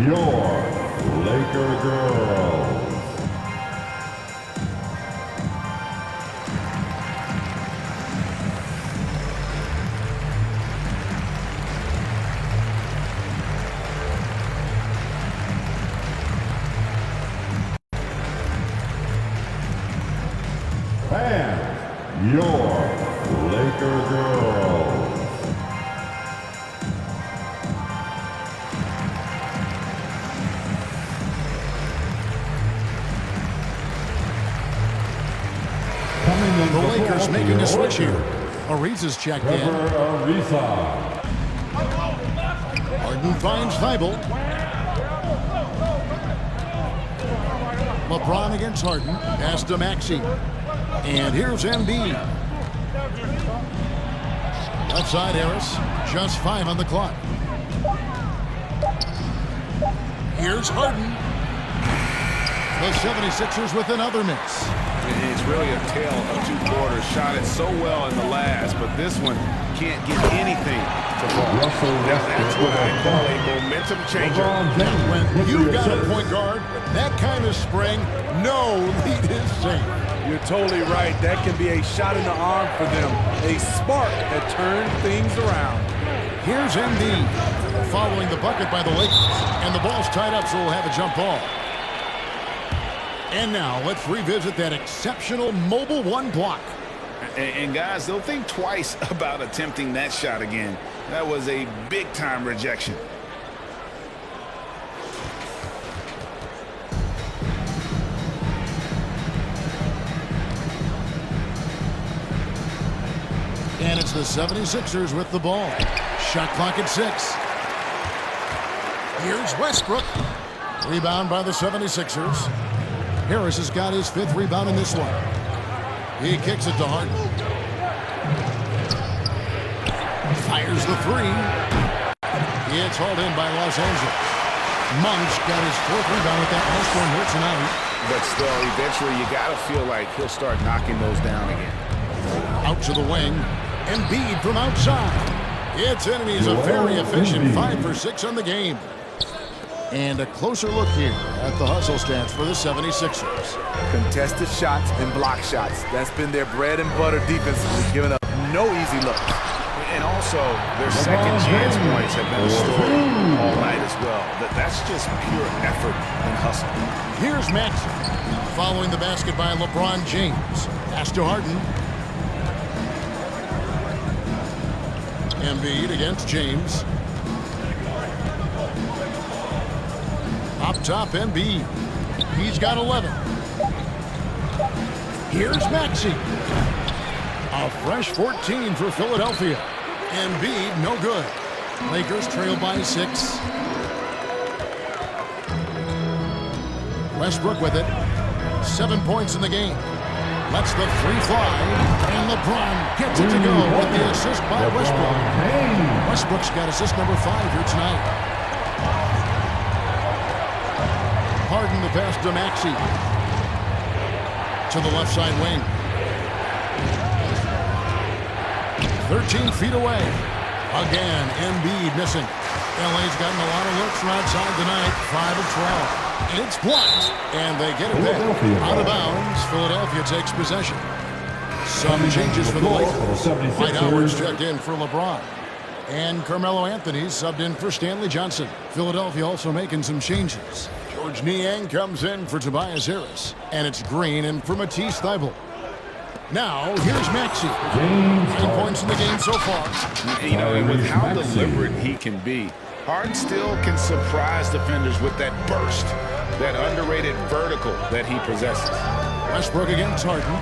your Laker girls. And your Laker girls. The Lakers making a switch here. Ariza's checked in. Harden finds Thibault. LeBron against Harden. Pass to Maxey. And here's Embiid. Left side Harris. Just 5 on the clock. Here's Harden. The 76ers with another miss. It's really a tale of two quarters. Shot it so well in the last, but this one can't get anything to fall. That's what I call a momentum changer. When you've got a point guard with that kind of spring, no lead is safe. You're totally right. That can be a shot in the arm for them. A spark that turns things around. Here's Embiid following the bucket by the Lakers. And the ball's tied up, so we'll have a jump ball. And now let's revisit that exceptional mobile one block. And guys, they'll think twice about attempting that shot again. That was a big-time rejection. And it's the 76ers with the ball. Shot clock at 6. Here's Westbrook. Rebound by the 76ers. Harris has got his 5th rebound in this one. He kicks it to Harden. Fires the 3. It's hauled in by Los Angeles. Monk's got his 4th rebound with that first one here tonight. But still, eventually you got to feel like he'll start knocking those down again. Out to the wing. Embiid from outside. It's enemies a very efficient 5 for 6 on the game. And a closer look here at the hustle stats for the 76ers. Contested shots and block shots. That's been their bread and butter defensively, giving up no easy looks. And also, their second chance points have been a story all night as well. That's just pure effort and hustle. Here's Maxey following the basket by LeBron James. Pass to Harden. Embiid against James. Up top, Embiid. He's got 11. Here's Maxey. A fresh 14 for Philadelphia. Embiid, no good. Lakers trail by 6. Westbrook with it. 7 points in the game. Lets the 3 fly. And LeBron gets it to go with the assist by Westbrook. Westbrook's got assist number 5 here tonight. Harden the pass to Maxey. To the left side wing. 13 feet away. Again, Embiid missing. LA's gotten a lot of looks from outside tonight. 5 of 12. It's blocked. And they get it back. Out of bounds. Philadelphia takes possession. Some changes for the Lakers. Dwight Howard's checked in for LeBron. And Carmelo Anthony's subbed in for Stanley Johnson. Philadelphia also making some changes. George Niang comes in for Tobias Harris. And it's Green in for Matisse Thybulle. Now, here's Maxey. 9 points in the game so far. You know, and with how deliberate he can be, Harden still can surprise defenders with that burst, that underrated vertical that he possesses. Westbrook against Harden.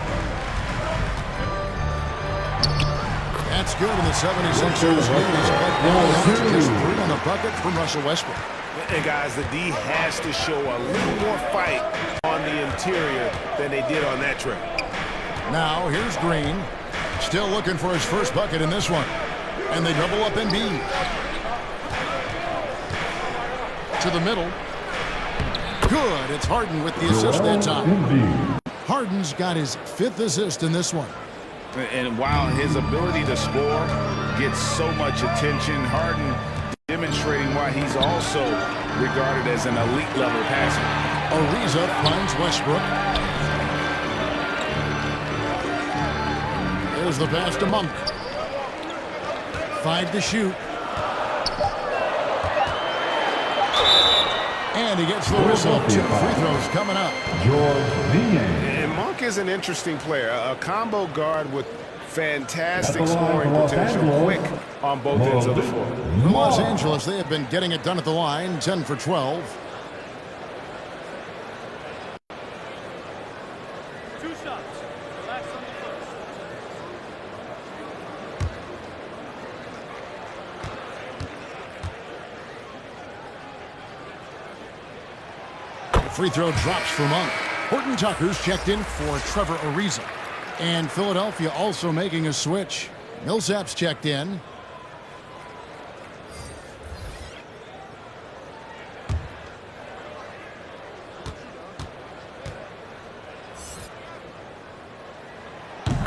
That's good, and the 76ers lead is cut down to just 3 on the bucket from Russell Westbrook. And guys, the D has to show a little more fight on the interior than they did on that trip. Now, here's Green. Still looking for his first bucket in this one. And they double up Embiid. To the middle. Good. It's Harden with the assist that time. Harden's got his 5th assist in this one. And while his ability to score gets so much attention, Harden demonstrating why he's also regarded as an elite-level passer. Ariza finds Westbrook. There's the pass to Monk. 5 to shoot. And he gets the whistle. 2 free throws coming up. And Monk is an interesting player. A combo guard with fantastic scoring potential, quick on both ends of the floor. Los Angeles, they have been getting it done at the line, 10 for 12. Free throw drops for Monk. Horton Tucker's checked in for Trevor Ariza. And Philadelphia also making a switch. Millsap's checked in.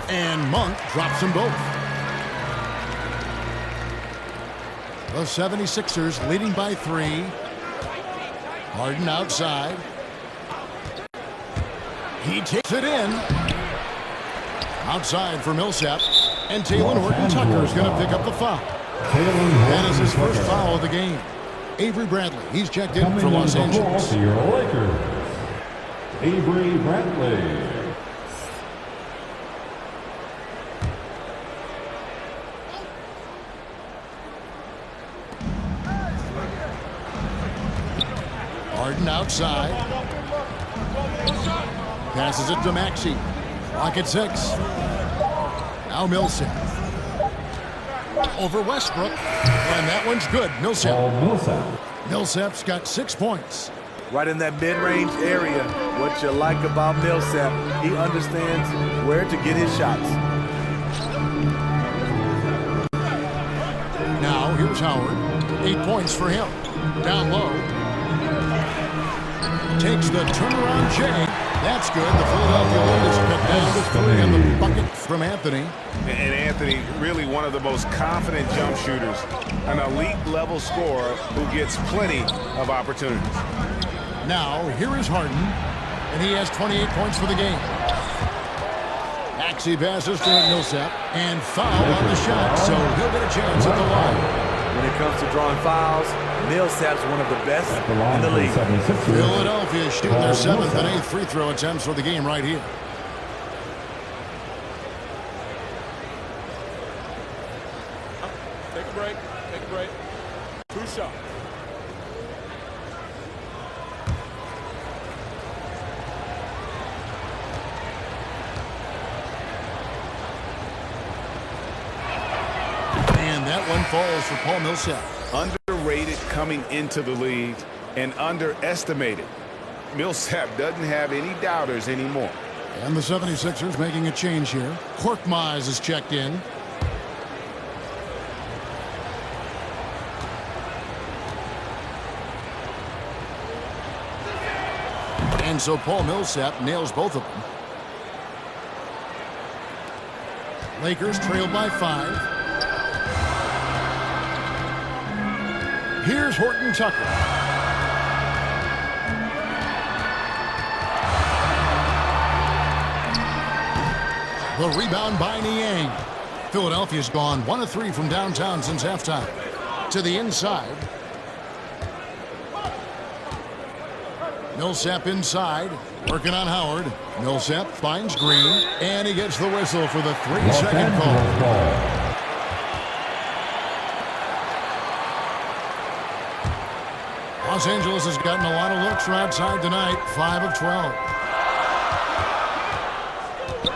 And Monk drops them both. The 76ers leading by 3. Harden outside. He takes it in. Outside for Millsap. And Taylor Horton Tucker is going to pick up the foul. That is his first foul of the game. Avery Bradley, he's checked in for Los Angeles. Your Lakers, Avery Bradley. Harden outside. Passes it to Maxey. Clock at 6. Now Millsap. Over Westbrook. And that one's good. Millsap's got 6 points. Right in that mid-range area. What you like about Millsap, he understands where to get his shots. Now here's Howard. 8 points for him. Down low. Takes the turnaround J. That's good. The Philadelphia lead is cut down to 3 on the bucket from Anthony. And Anthony, really one of the most confident jump shooters. An elite-level scorer who gets plenty of opportunities. Now, here is Harden, and he has 28 points for the game. Maxey passes to Millsap, and foul on the shot, so he'll get a chance at the line. When it comes to drawing fouls, Millsap's one of the best in the league. Philadelphia shooting their 7th and 8th free throw attempts for the game right here. Take a break. Take a break. 2 shots. And that one falls for Paul Millsap. Underrated coming into the league and underestimated. Millsap doesn't have any doubters anymore. And the 76ers making a change here. Korkmaz is checked in. And so Paul Millsap nails both of them. Lakers trail by 5. Here's Horton Tucker. The rebound by Niang. Philadelphia's gone 1 of 3 from downtown since halftime. To the inside. Millsap inside. Working on Howard. Millsap finds Green. And he gets the whistle for the 3-second call. Los Angeles has gotten a lot of looks from outside tonight. 5 of 12.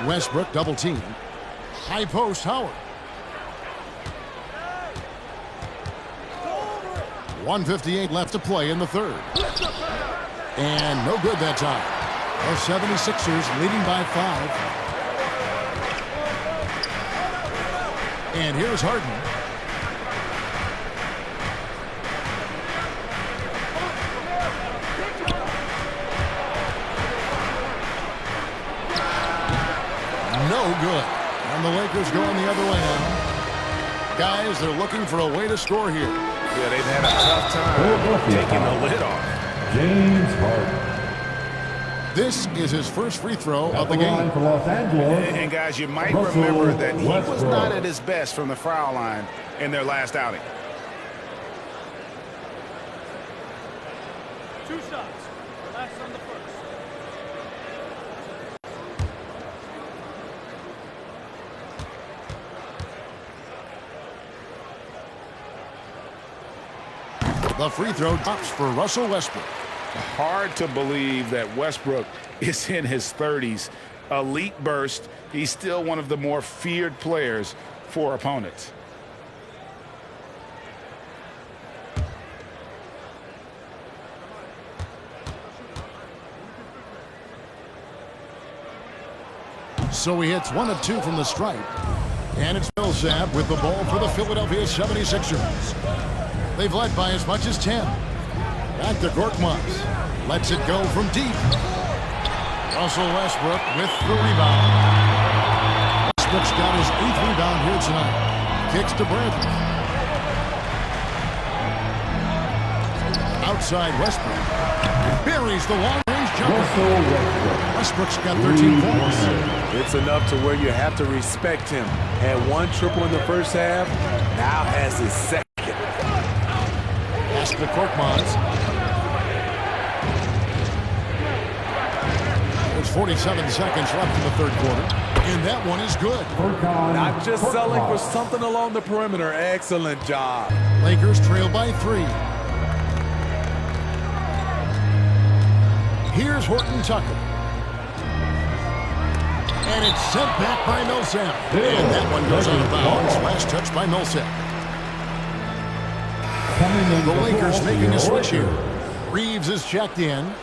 Westbrook double team. High post Howard. 1:58 left to play in the third. And no good that time. The 76ers leading by 5. And here's Harden. No good. And the Lakers going the other way now. Guys, they're looking for a way to score here. Yeah, they've had a tough time taking the lid off. James Harden. This is his first free throw of the At the line game. for Los Angeles. And guys, you might Russell remember that he was Westbrook. not at his best from the foul line in their last outing. Two shots. Relax on the first. The free throw drops for Russell Westbrook. Hard to believe that Westbrook is in his 30s. Elite burst. He's still one of the more feared players for opponents. So he hits 1 of 2 from the stripe. And it's Millsap with the ball for the Philadelphia 76ers. They've led by as much as 10. Back to Korkmaz. Lets it go from deep. Russell Westbrook with the rebound. Westbrook's got his 8th rebound here tonight. Kicks to Bradley. Outside Westbrook. Buries the long-range jumper. Westbrook's got 13 points. It's enough to where you have to respect him. Had 1 triple in the first half, now has his second. Pass to Korkmaz. There's 47 seconds left in the third quarter. And that one is good. Not just selling for something along the perimeter. Excellent job. Lakers trail by 3. Here's Horton Tucker. And it's sent back by Millsap. And that one goes out of bounds. Last touch by Millsap. The Lakers making a switch here. Reeves is checked in.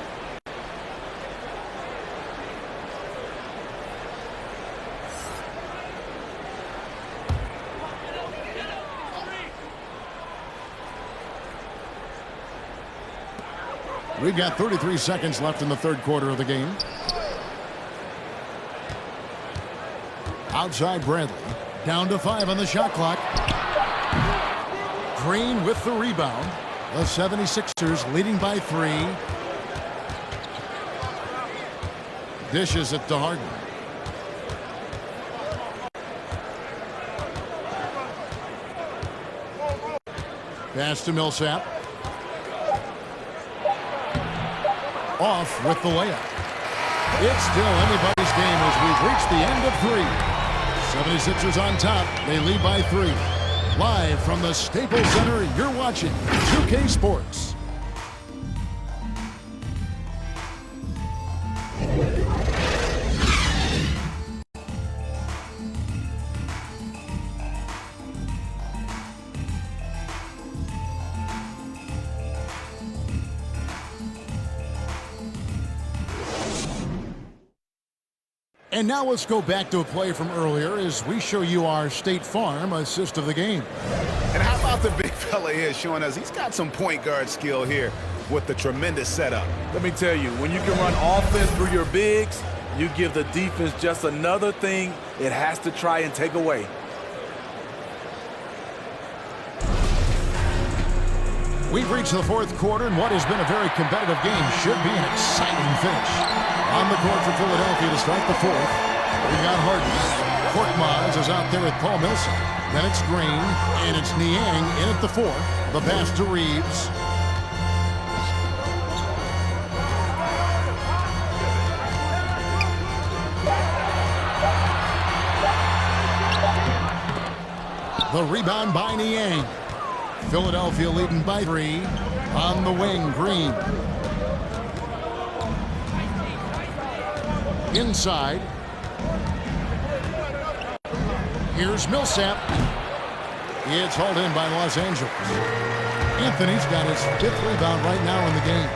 We've got 33 seconds left in the third quarter of the game. Outside Bradley. Down to 5 on the shot clock. Green with the rebound. The 76ers leading by 3. Dishes it to Harden. Pass to Millsap. Off with the layup. It's still anybody's game as we've reached the end of 3. 76ers on top. They lead by 3. Live from the Staples Center, you're watching 2K Sports. And now let's go back to a play from earlier as we show you our State Farm assist of the game. And how about the big fella here showing us he's got some point guard skill here with the tremendous setup. Let me tell you, when you can run offense through your bigs, you give the defense just another thing it has to try and take away. We've reached the fourth quarter, and what has been a very competitive game should be an exciting finish. On the court for Philadelphia to start the fourth. We got Harden. Korkmaz is out there with Paul Millsap. Then it's Green, and it's Niang in at the 4. The pass to Reeves. The rebound by Niang. Philadelphia leading by 3. On the wing, Green. Inside. Here's Millsap. It's hauled in by Los Angeles. Anthony's got his 5th rebound right now in the game.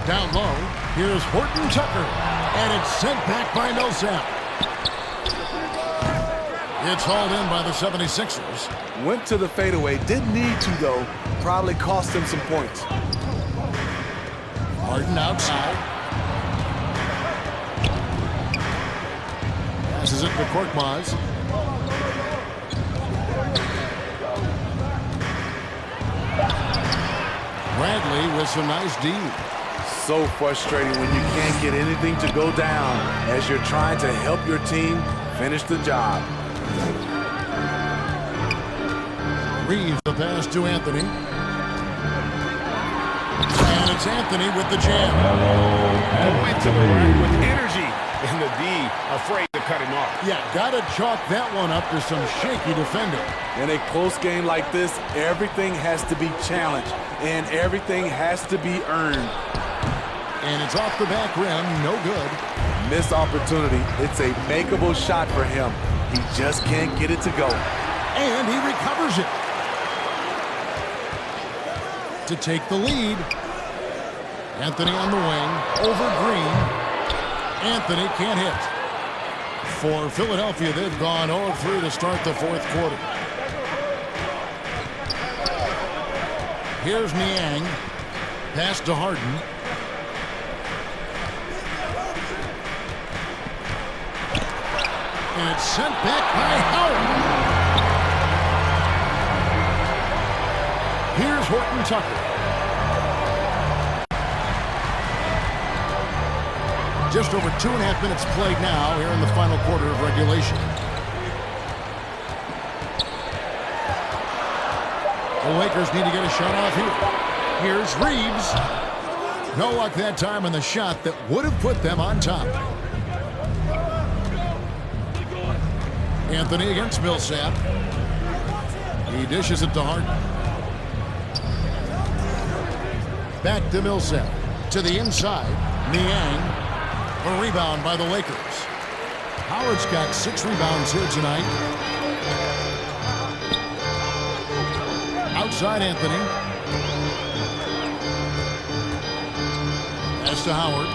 Down low, here's Horton Tucker. And it's sent back by Millsap. It's hauled in by the 76ers. Went to the fadeaway. Didn't need to, though. Probably cost him some points. Harden outside. Passes it to Korkmaz. Bradley with some nice D. So frustrating when you can't get anything to go down as you're trying to help your team finish the job. Reeves the pass to Anthony. And it's Anthony with the jam. Going to the rack with energy. And the D afraid to cut him off. Yeah, got to chalk that one up to some shaky defending. In a close game like this, everything has to be challenged and everything has to be earned. And it's off the back rim, no good. Missed opportunity. It's a makeable shot for him. He just can't get it to go. And he recovers it to take the lead. Anthony on the wing, over Green. Anthony can't hit. For Philadelphia, they've gone 0-3 to start the fourth quarter. Here's Niang. Pass to Harden. And it's sent back by Howard. Here's Horton Tucker. Just over 2.5 minutes played now here in the final quarter of regulation. The Lakers need to get a shot off here. Here's Reeves. No luck that time on the shot that would have put them on top. Anthony against Millsap. He dishes it to Harden. Back to Millsap. To the inside. Niang. A rebound by the Lakers. Howard's got 6 rebounds here tonight. Outside Anthony. Pass to Howard.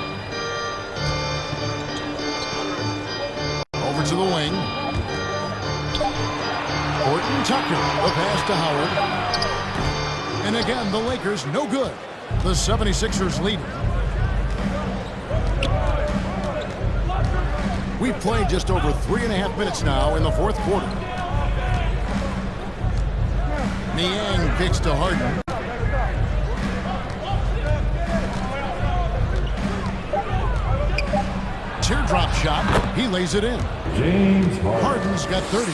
Over to the wing. Horton Tucker. The pass to Howard. And again, the Lakers no good. The 76ers lead. We've played just over 3.5 minutes now in the fourth quarter. Niang kicks to Harden. Teardrop shot. He lays it in. James Harden's got 30.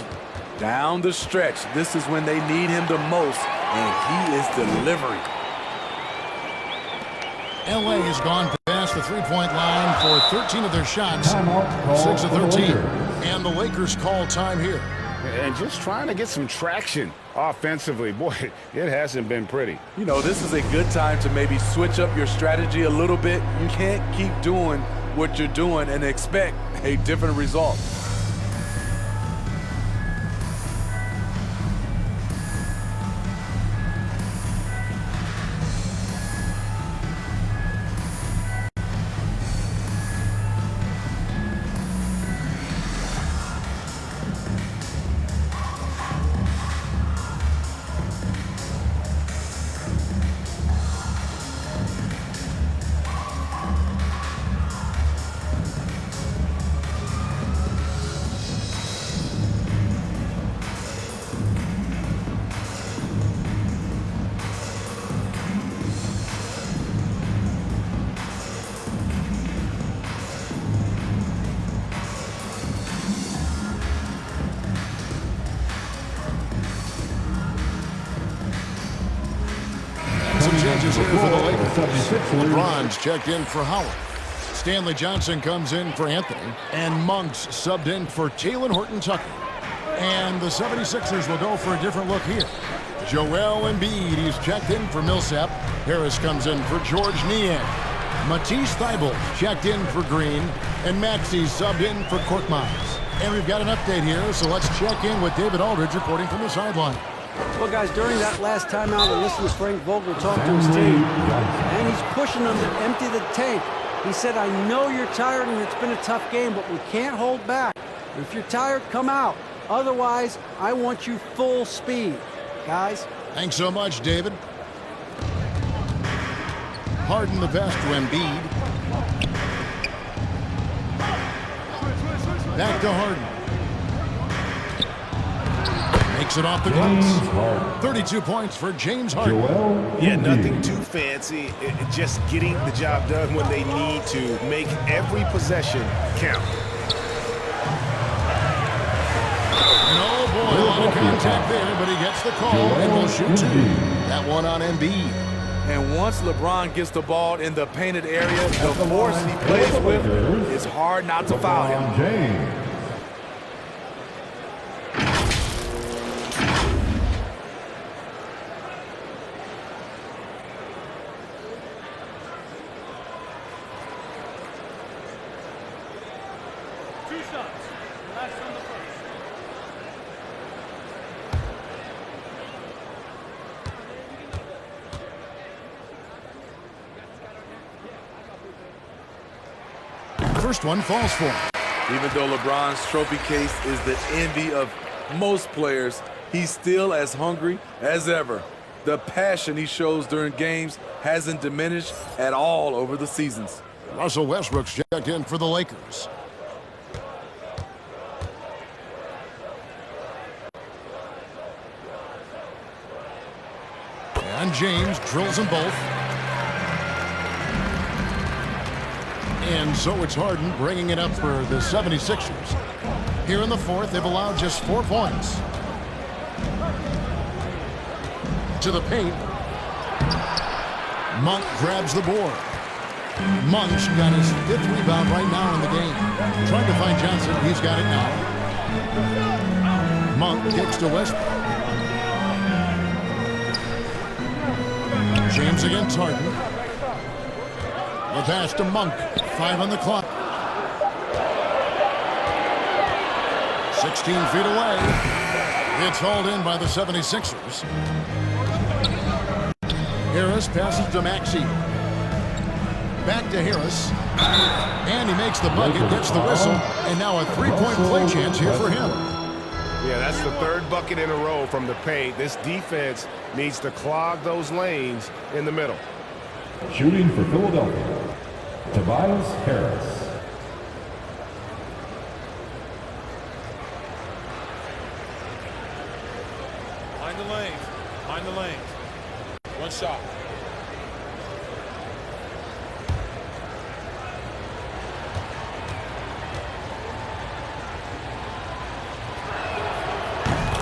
Down the stretch, this is when they need him the most, and he is delivering. LA has gone past the three-point line for 13 of their shots. 6 of 13. And the Lakers call time here. And just trying to get some traction offensively. Boy, it hasn't been pretty. You know, this is a good time to maybe switch up your strategy a little bit. You can't keep doing what you're doing and expect a different result. Changes here for the Lakers. LeBron's checked in for Howard. Stanley Johnson comes in for Anthony. And Monk's subbed in for Talen Horton Tucker. And the 76ers will go for a different look here. Joel Embiid, he's checked in for Millsap. Harris comes in for George Niang. Matisse Thybulle checked in for Green. And Maxey subbed in for Korkmaz. And we've got an update here, so let's check in with David Aldridge reporting from the sideline. Well, guys, during that last timeout, I listened to Frank Vogel talk to his team, and he's pushing them to empty the tank. He said, I know you're tired and it's been a tough game, but we can't hold back. If you're tired, come out. Otherwise, I want you full speed. Guys? Thanks so much, David. Harden the pass to Embiid. Back to Harden. knocks it off the glass. 32 points for James Harden. Yeah, nothing too fancy. Just getting the job done when they need to. Make every possession count. No, boy, a lot of contact there, but he gets the call and will shoot two. That one on Embiid. And once LeBron gets the ball in the painted area, the force he plays with, it's hard not to foul him. First one falls for him. Even though LeBron's trophy case is the envy of most players, he's still as hungry as ever. The passion he shows during games hasn't diminished at all over the seasons. Russell Westbrook's checked in for the Lakers. And James drills them both. And so it's Harden bringing it up for the 76ers. Here in the fourth, they've allowed just 4 points. To the paint. Monk grabs the board. Monk's got his 5th rebound right now in the game. Trying to find Johnson. He's got it now. Monk kicks to Westbrook. James against Harden. The pass to Monk. 5 on the clock. 16 feet away. It's hauled in by the 76ers. Harris passes to Maxey. Back to Harris. And he makes the bucket, gets the whistle, and now a 3-point play chance here for him. Yeah, that's the 3rd bucket in a row from the paint. This defense needs to clog those lanes in the middle. Shooting for Philadelphia, Tobias Harris. Mind the lanes. Mind the lanes. One shot.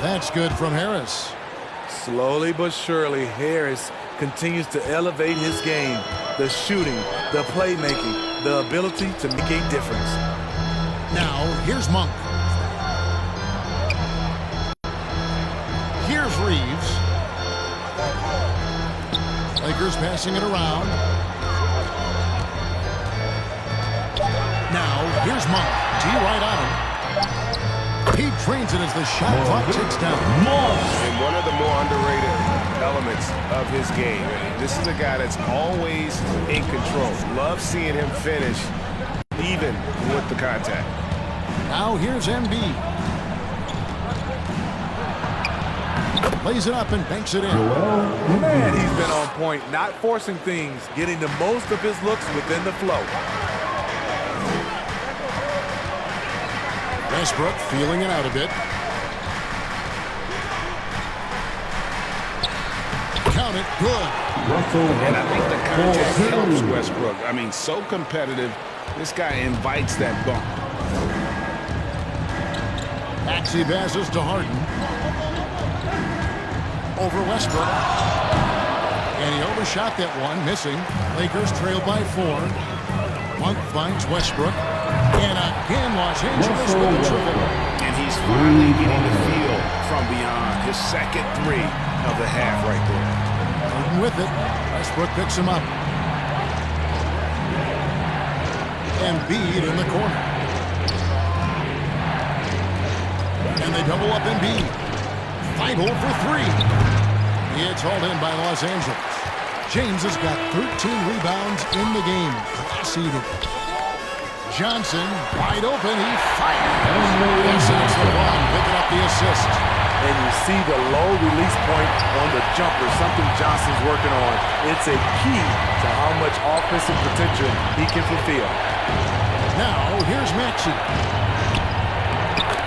That's good from Harris. Slowly but surely, Harris continues to elevate his game. The shooting, the playmaking, the ability to make a difference. Now, here's Monk. Here's Reeves. Lakers passing it around. Now, here's Monk. D right on him. He trains it as the shot clock ticks down. And one of the more underrated elements of his game. This is a guy that's always in control. Love seeing him finish even with the contact. Now here's Embiid. Lays it up and banks it in. Man, he's been on point, not forcing things, getting the most of his looks within the flow. Westbrook feeling it out a bit. Count it, good. And I think the contact helps Westbrook. I mean, so competitive. This guy invites that bump. Maxey passes to Harden. Over Westbrook. And he overshot that one, missing. Lakers trail by 4. Monk finds Westbrook. And again, Los Angeles with the triple. And he's finally getting the feel from beyond. His second 3 of the half right there. Harden with it. Westbrook picks him up. Embiid in the corner. And they double up Embiid. 5 for 3. It's hauled in by Los Angeles. James has got 13 rebounds in the game. Class-eated. Johnson, wide open, he fires. Yes, it's LeBron picking up the assist. And you see the low release point on the jumper, something Johnson's working on. It's a key to how much offensive potential he can fulfill. Now, here's Maxey.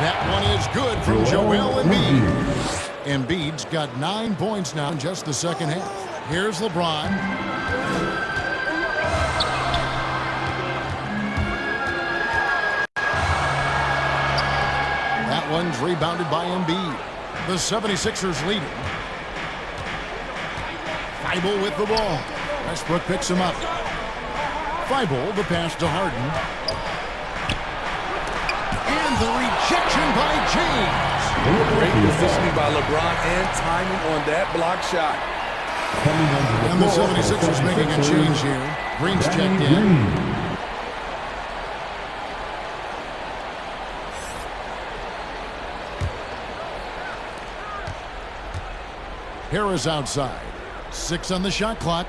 That one is good from Joel Embiid. Embiid's got 9 points now in just the second half. Here's LeBron. That one's rebounded by Embiid. The 76ers lead it. Thibault with the ball. Westbrook picks him up. Thibault, the pass to Harden. And the rejection by James. Great positioning by LeBron and timing on that block shot. And the 76ers making a change here. Green's checked in. Harris outside. 6 on the shot clock.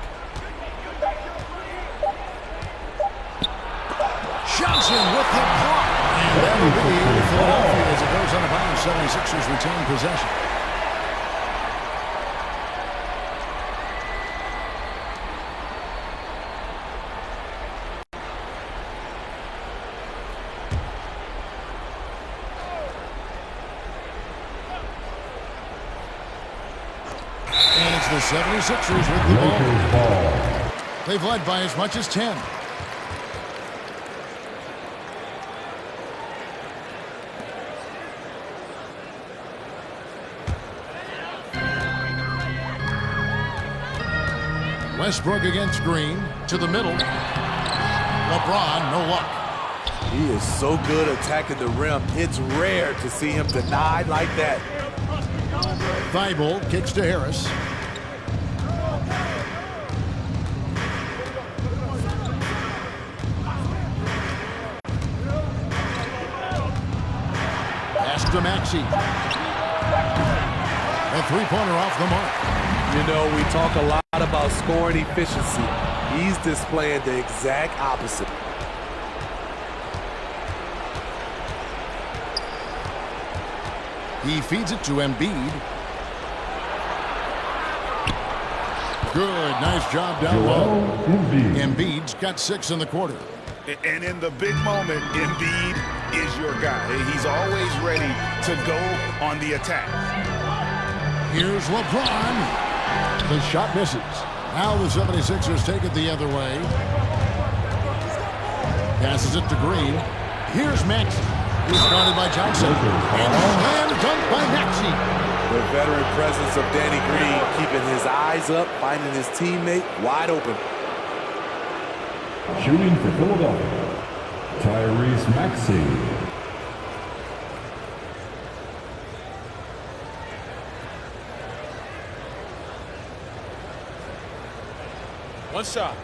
Johnson with the block. And that will be Philadelphia as it goes on a bounce. 76ers retain possession. And it's the 76ers with the ball. They've led by as much as 10. Westbrook against Green to the middle. LeBron, no luck. He is so good attacking the rim. It's rare to see him denied like that. Thibault kicks to Harris. Pass to Maxey. A three-pointer off the mark. You know, we talk a lot about scoring efficiency. He's displaying the exact opposite. He feeds it to Embiid. Good, nice job down low. Embiid's got 6 in the quarter. And in the big moment, Embiid is your guy. He's always ready to go on the attack. Here's LeBron. The shot misses. Now the 76ers take it the other way. Passes it to Green. Here's Maxey. He's guarded by Johnson. And slam dunk by Maxey. The veteran presence of Danny Green keeping his eyes up, finding his teammate wide open. Shooting for Philadelphia, Tyrese Maxey. One shot.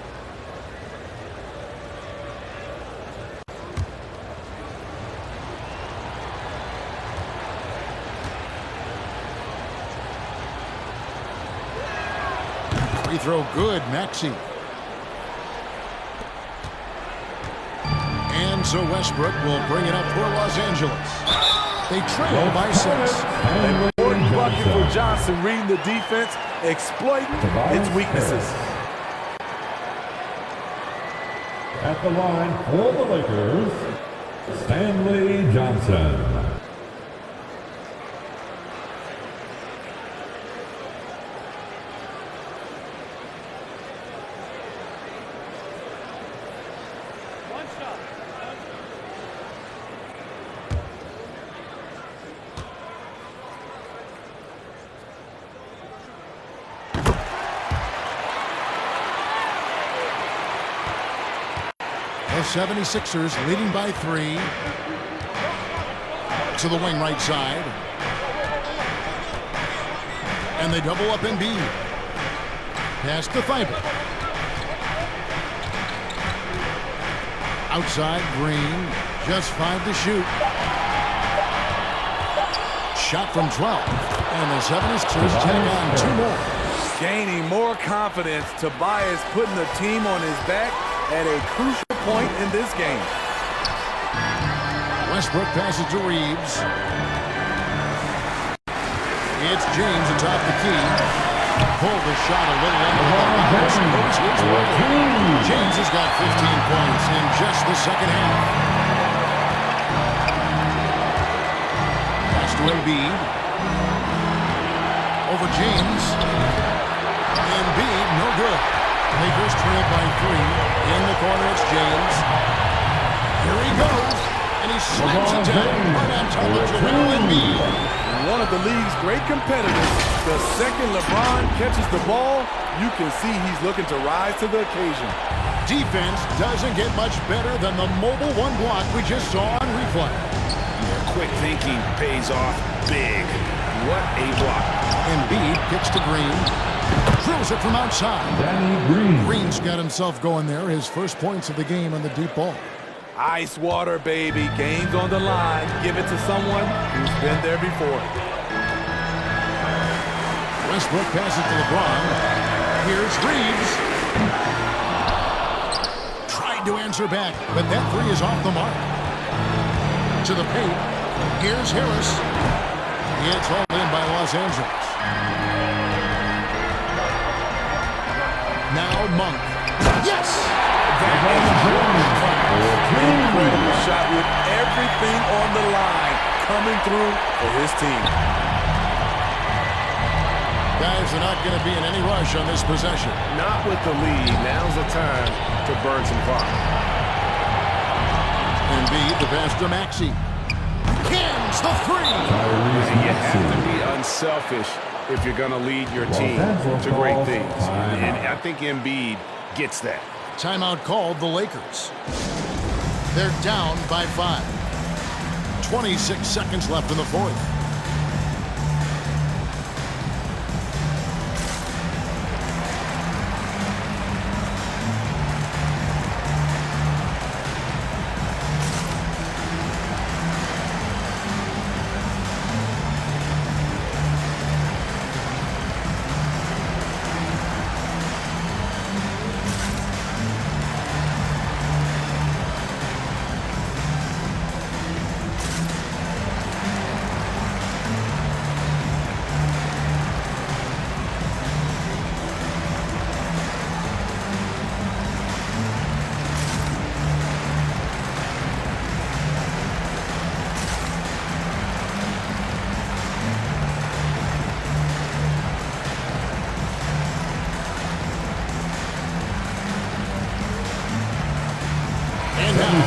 Free throw good, Maxey. And so Westbrook will bring it up for Los Angeles. They trail by 6. An important bucket for Johnson, reading the defense, exploiting its weaknesses. At the line for the Lakers, Stanley Johnson. The 76ers leading by 3. To the wing right side. And they double up Embiid. Pass to Thibault. Outside, Green. Just 5 to shoot. Shot from 12. And the 76ers take on 2 more. Gaining more confidence, Tobias putting the team on his back at a crucial point in this game. Westbrook passes to Reeves. It's James atop the key. Pulled the shot a little under the line. James has got 15 points in just the second half. Pass to Embiid. over James. Embiid, no good. Lakers trail by 3. In the corner, it's James. Here he goes. And he slams it down right on top of Joel Embiid. One of the league's great competitors. The second LeBron catches the ball, you can see he's looking to rise to the occasion. Defense doesn't get much better than the mobile one block we just saw on replay. Yeah, quick thinking pays off big. What a block. Embiid kicks to Green. Drills it from outside. Green's got himself going there. His first points of the game on the deep ball. Ice water, baby. Game's on the line. Give it to someone who's been there before. Westbrook passes to LeBron. Here's Reeves. Tried to answer back, but that three is off the mark. To the paint. Here's Harris. It's hauled in by Los Angeles. Now Monk. Yes! Incredible shot with everything on the line coming through for his team. Guys are not going to be in any rush on this possession. Not with the lead. Now's the time to burn some clock. Embiid, the pass to Maxey. Cans the three. You have to be unselfish if you're going to lead your team to great things. And I think Embiid gets that. Timeout called the Lakers. They're down by 5. 26 seconds left in the fourth.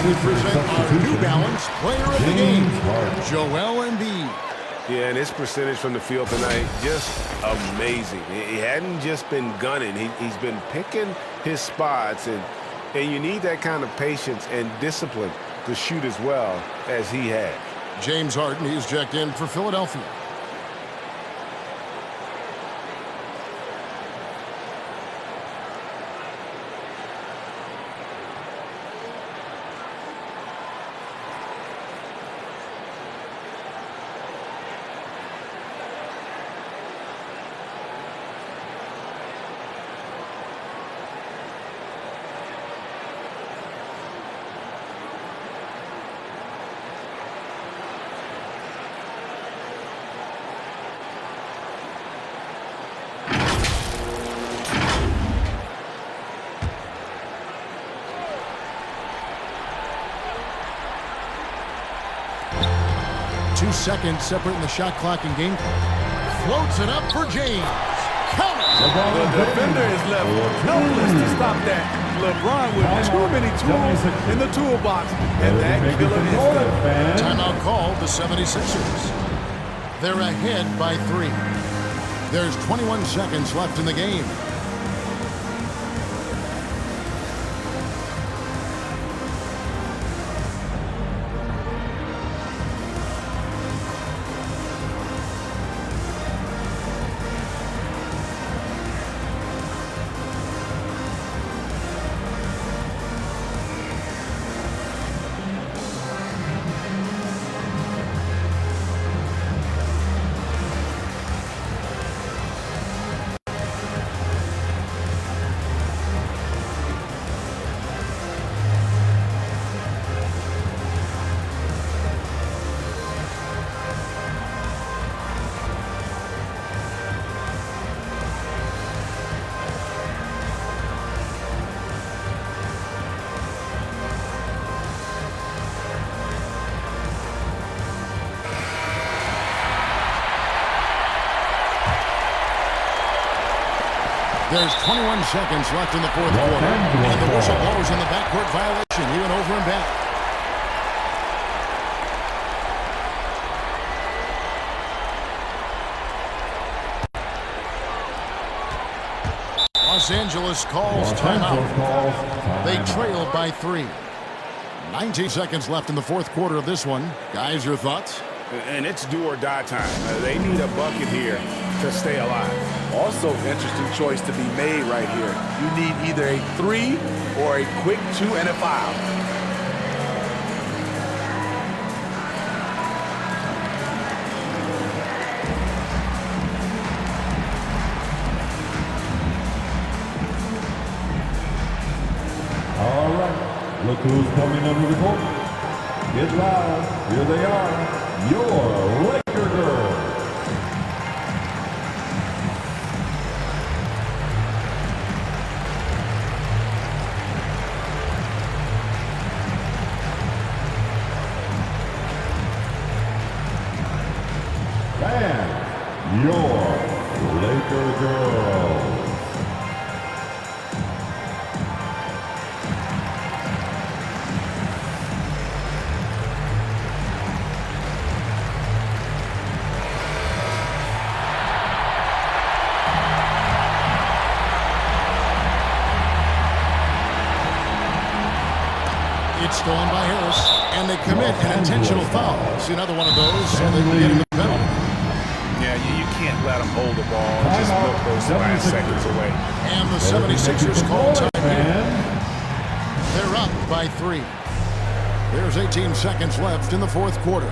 We present our New Balance player of the game, Joel Embiid. Yeah, and his percentage from the field tonight, just amazing. He hadn't just been gunning. He's been picking his spots, and you need that kind of patience and discipline to shoot as well as he had. James Harden, he's checked in for Philadelphia. Seconds separating the shot clock and game clock. Floats it up for James. Count it. The defender is left helpless to stop that. LeBron with too many tools in the toolbox. And that killer is timeout called the 76ers. They're ahead by 3. There's 21 seconds left in the game. There's 21 seconds left in the fourth quarter, and the whistle blows in the backcourt violation. He went over and back. Los Angeles calls timeout. They trail by 3. 19 seconds left in the fourth quarter of this one. Guys, your thoughts? And it's do or die time. They need a bucket here to stay alive. Also, interesting choice to be made right here. You need either a 3 or a quick 2 and a foul. All right, look who's coming under the court. Get loud. Here they are, your Laker girls. And your Laker girls. It's stolen by Harris, and they commit an intentional foul. See another one of those, so they will get him the penalty. Yeah, you can't let them hold the ball and just look those last seconds away. And the 76ers call time here. They're up by 3. There's 18 seconds left in the fourth quarter.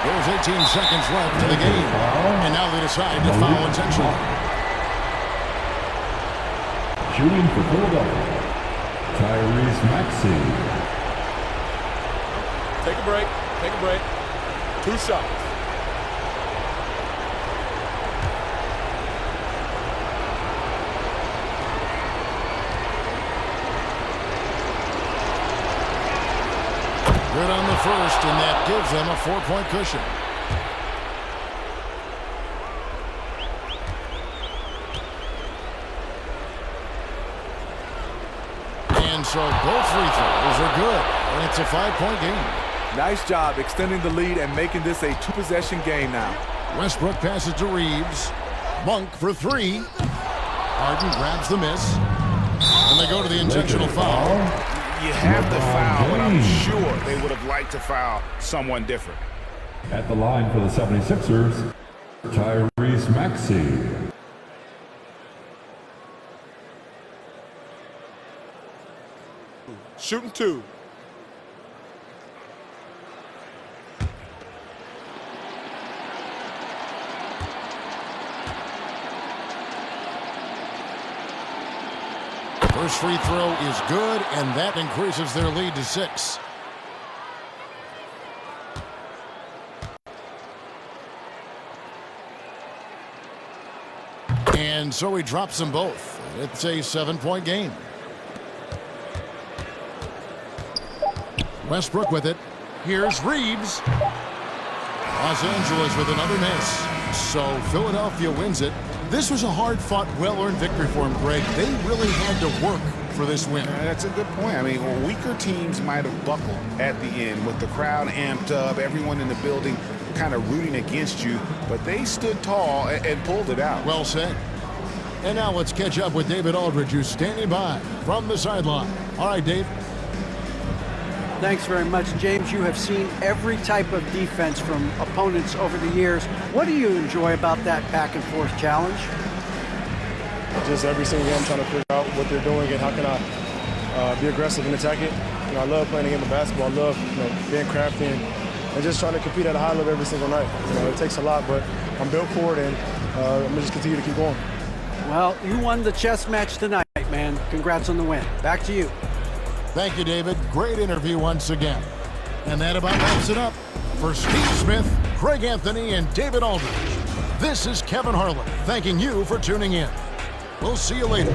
There's 18 seconds left in the game. And now they decide to foul intentionally. Shooting for Philadelphia, Tyrese Maxey. Take a break. Take a break. 2 shots. Good on the first, and that gives them a 4-point cushion. And so both free throws are good, and it's a 5-point game. Nice job extending the lead and making this a 2-possession game now. Westbrook passes to Reeves. Monk for 3. Harden grabs the miss. And they go to the intentional foul. You have to foul, but I'm sure they would have liked to foul someone different. At the line for the 76ers, Tyrese Maxey. Shooting 2. First free throw is good, and that increases their lead to 6. And so he drops them both. It's a 7-point game. Westbrook with it. Here's Reeves. Los Angeles with another miss. So Philadelphia wins it. This was a hard-fought, well-earned victory for them, Greg. They really had to work for this win. That's a good point. I mean, weaker teams might have buckled at the end with the crowd amped up, everyone in the building kind of rooting against you, but they stood tall and pulled it out. Well said. And now let's catch up with David Aldridge, who's standing by from the sideline. All right, Dave. Thanks very much, James. You have seen every type of defense from opponents over the years. What do you enjoy about that back-and-forth challenge? Just every single game trying to figure out what they're doing and how can I be aggressive and attack it. You know, I love playing the game of basketball. I love being crafty and just trying to compete at a high level every single night. You know, it takes a lot, but I'm built for it, and I'm going to just continue to keep going. Well, you won the chess match tonight, man. Congrats on the win. Back to you. Thank you, David. Great interview once again. And that about wraps it up. For Steve Smith, Craig Anthony, and David Aldridge, this is Kevin Harlan thanking you for tuning in. We'll see you later.